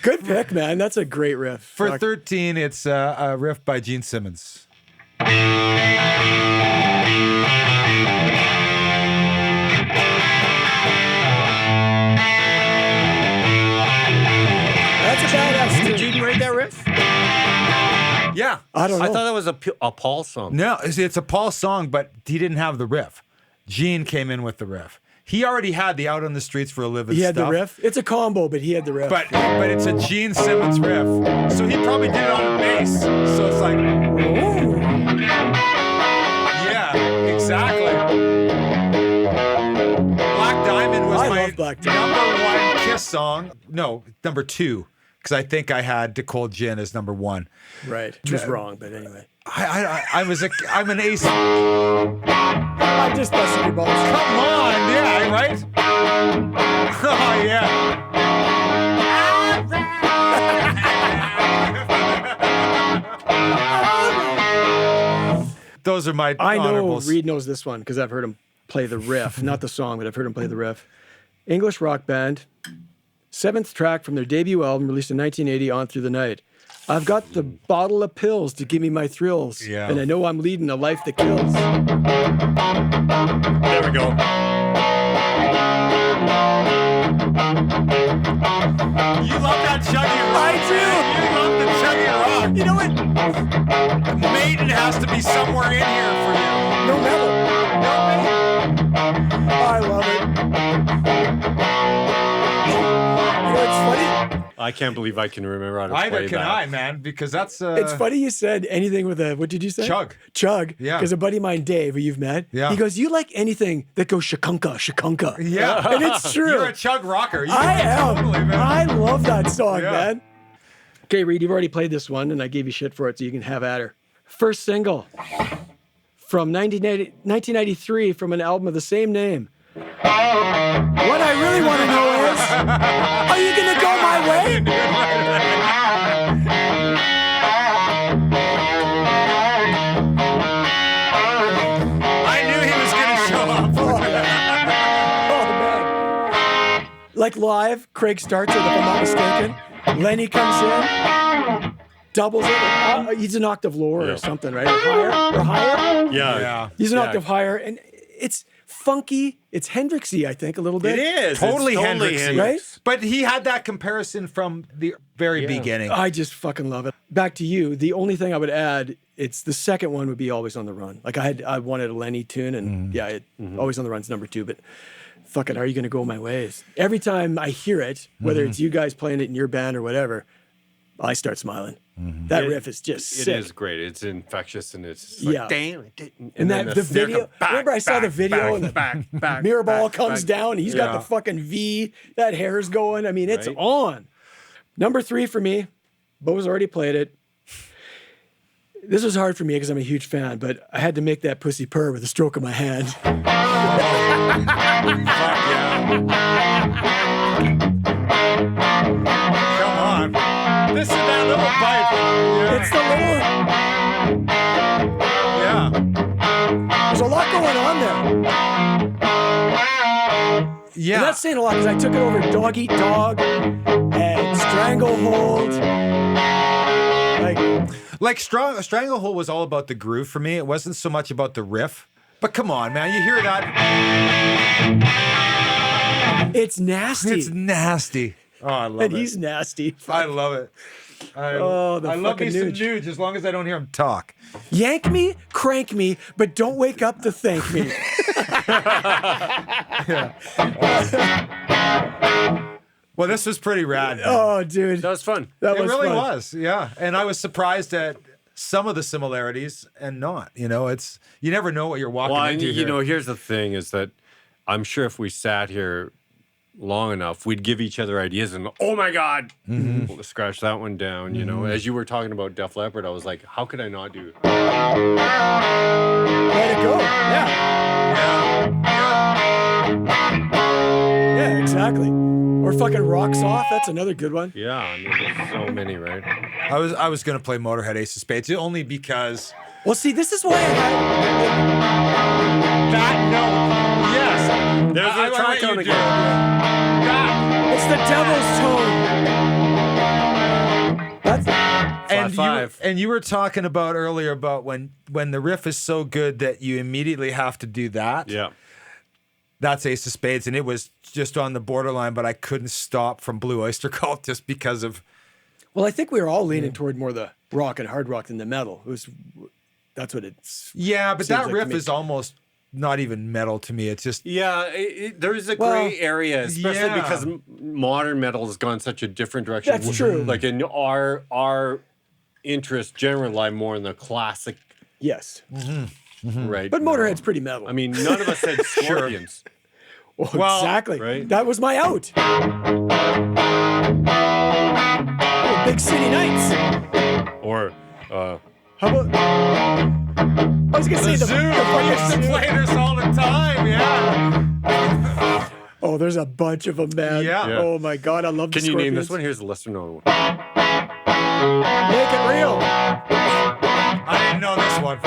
Good pick, man. That's a great riff. For Fuck. 13, it's a riff by Gene Simmons. That's a badass. Did Gene write that riff? Yeah. I don't know. I thought that was a Paul song. No, it's a Paul song, but he didn't have the riff. Gene came in with the riff. He already had the Out on the Streets for a Living He had stuff. the riff. It's a combo, but he had the riff. But it's a Gene Simmons riff. So he probably did it on the bass. So it's like, Ooh. yeah, exactly. Black Diamond was I my love Black Diamond. number 1 Kiss song. No, number 2. Because I think I had To Cold Gin as number 1. Right. Which was wrong, but anyway. I'm an ace. I'm just busting your balls. Come on, yeah, right? Oh, yeah. Those are my I know honorables. Reed knows this one because I've heard him play the riff. Not the song, but I've heard him play the riff. English rock band. 7th track from their debut album released in 1980, On Through the Night. I've got the bottle of pills to give me my thrills. Yeah. And I know I'm leading a life that kills. There we go. You love that chuggy rock. I do. You love the chuggy rock. You know what? Maiden has to be somewhere in here for you. No metal. No, Maiden. I love it. You know what's funny? I can't believe I can remember how to Either play can that. I, man, because that's It's funny you said anything with a, what did you say? Chug. Chug. Yeah. Because a buddy of mine, Dave, who you've met, Yeah. he goes, you like anything that goes shakunka, shakunka. Yeah. And it's true. You're a chug rocker. You I am. Totally, man. I love that song, Yeah. man. Okay, Reed, you've already played this one, and I gave you shit for it, so you can have at her. First single from 1993 from an album of the same name. What I really want to know is, are you going to go my way? I knew he was going to show up. Oh, man. Like live, Craig starts it, if I'm not mistaken. Lenny comes in, doubles it. He's an octave lower or something, right? Or higher? Yeah. He's an octave higher, and it's funky. It's Hendrixy, I think, a little bit. It is. Totally It's Hendrixy. Right? But he had that comparison from the very beginning. I just fucking love it. Back to you. The only thing I would add, it's the second one would be Always on the Run. Like I wanted a Lenny tune, and Always on the Run's number 2, but fuck it, Are You Gonna Go My Ways? Every time I hear it, whether it's you guys playing it in your band or whatever, I start smiling. That riff is just sick. It is great. It's infectious and it's like, Yeah. damn. And that the snare video. comes back, Remember, I saw the back, video, and the back, mirror ball back, comes back. down. He's got the fucking V. That hair's going. I mean, it's Right. on. Number 3 for me. Beau's already played it. This was hard for me because I'm a huge fan, but I had to make that pussy purr with a stroke of my hand. Fuck yeah. Come on. This is that little bite. Yeah. It's the little. Yeah. There's a lot going on there. Yeah. And that's saying a lot because I took it over Dog Eat Dog and Stranglehold. Like Stranglehold was all about the groove for me. It wasn't so much about the riff. But come on, man, you hear that? It's nasty. It's nasty. Oh, I love it. And he's nasty. I love it. I love me some Nuge as long as I don't hear him talk. Yank me, crank me, but don't wake up to thank me. Well, this was pretty rad. Oh, dude. That was fun. That It was really fun. was, yeah. And I was surprised at some of the similarities and not. You know, it's you never know what you're walking into you here. know, here's the thing is that I'm sure if we sat here long enough, we'd give each other ideas and, oh my God, we'll scratch that one down. You know, as you were talking about Def Leppard, I was like, how could I not do? Let it go. Yeah. Yeah, exactly. Or fucking Rocks Off. That's another good one. Yeah, I mean, there's so many, right? I was gonna play Motorhead Ace of Spades only because Well, see, this is why I had... that note. Yes. There's I a tritone let you do again. that. It's the devil's tone. That's... And you were talking about earlier about when the riff is so good that you immediately have to do that. Yeah. That's Ace of Spades, and it was just on the borderline, but I couldn't stop from Blue Oyster Cult just because of. Well, I think we were all leaning toward more the rock and hard rock than the metal. That's what it's... Yeah, but seems that like riff to me. is almost not even metal to me. It's just. Yeah, there is a gray area, especially because modern metal has gone such a different direction. That's true. Like in our interests generally lie more in the classic, Yes. right? But Motorhead's pretty metal. I mean, none of us said Scorpions. Well, Well, exactly. right? That was my out. Oh, Big City Nights. Or How about... I was going to say the Zoo. We used to play this all the time. Yeah. Oh, there's a bunch of them, man. Yeah. Oh, my God. I love the can you name this Scorpions. one? Here's the lesser known one. Make it real. I didn't know this one.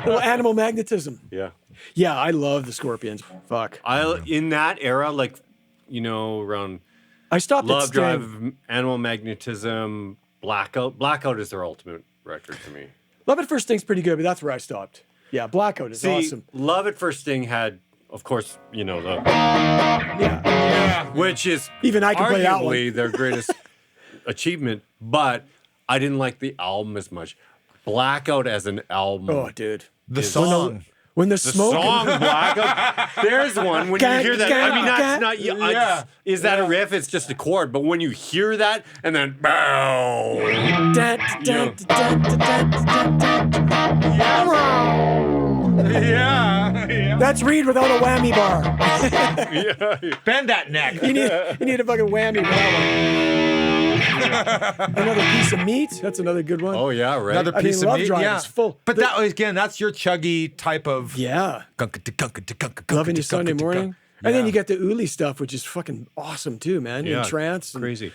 Little Animal Magnetism. Yeah. Yeah, I love the Scorpions. Fuck. In that era, like, you know, around I stopped Love at Sting. Drive, Animal Magnetism, Blackout. Blackout is their ultimate record to me. Love at First Sting's pretty good, but that's where I stopped. Yeah, Blackout is awesome. Love at First Sting had, of course, you know, Yeah. which is Even I can play that one. arguably their greatest achievement, but I didn't like the album as much. Blackout as an album. Oh, dude. The song. When the The smoke... song Blackout. There's one when you hear that. I mean, that's not. Is that a riff? It's just a chord. But when you hear that and then bow. Yeah. That's Reed without a whammy bar. Bend that neck. You need a fucking whammy for that one. Another piece of meat. That's another good one. Oh yeah, right. Another piece of Love meat. Drive Yeah. is full. But that again, that's your chuggy type of. Yeah. Loving You Sunday Morning. And then you get the Uli stuff, which is fucking awesome too, man. Yeah, In trance. crazy.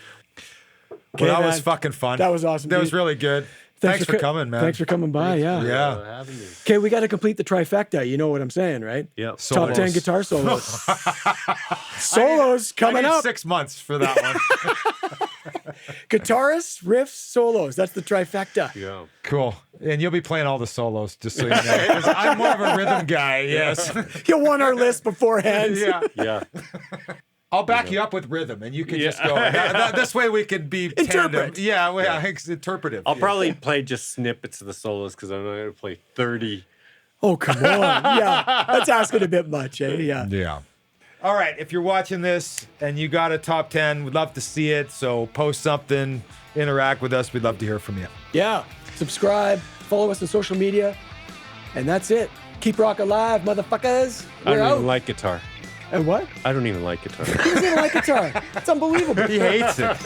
Well, that Okay, was man. fucking fun. That was awesome, That dude. was really good. Thanks for coming, man. Thanks for coming by, yeah. Yeah. Okay, we got to complete the trifecta. You know what I'm saying, right? Yeah. Top 10 guitar solos. Solos coming I need up. 6 months for that one. Guitarists, riffs, solos. That's the trifecta. Yeah. Cool. And you'll be playing all the solos, just so you know. 'Cause I'm more of a rhythm guy, yes. You won our list beforehand. Yeah. Yeah. I'll back you up with rhythm, and you can just go. This way we can be tandem. Interpret. Yeah, well, it's interpretive. I'll probably play just snippets of the solos because I'm not going to play 30. Oh, come on. Yeah, that's asking a bit much, eh? Yeah. Yeah. All right. If you're watching this and you got a top 10, we'd love to see it. So post something, interact with us. We'd love to hear from you. Yeah. Subscribe, follow us on social media, and that's it. Keep rock alive, motherfuckers. I We're don't out. even like guitar. And what? I don't even like guitar. He doesn't even like guitar. It's unbelievable. He hates it.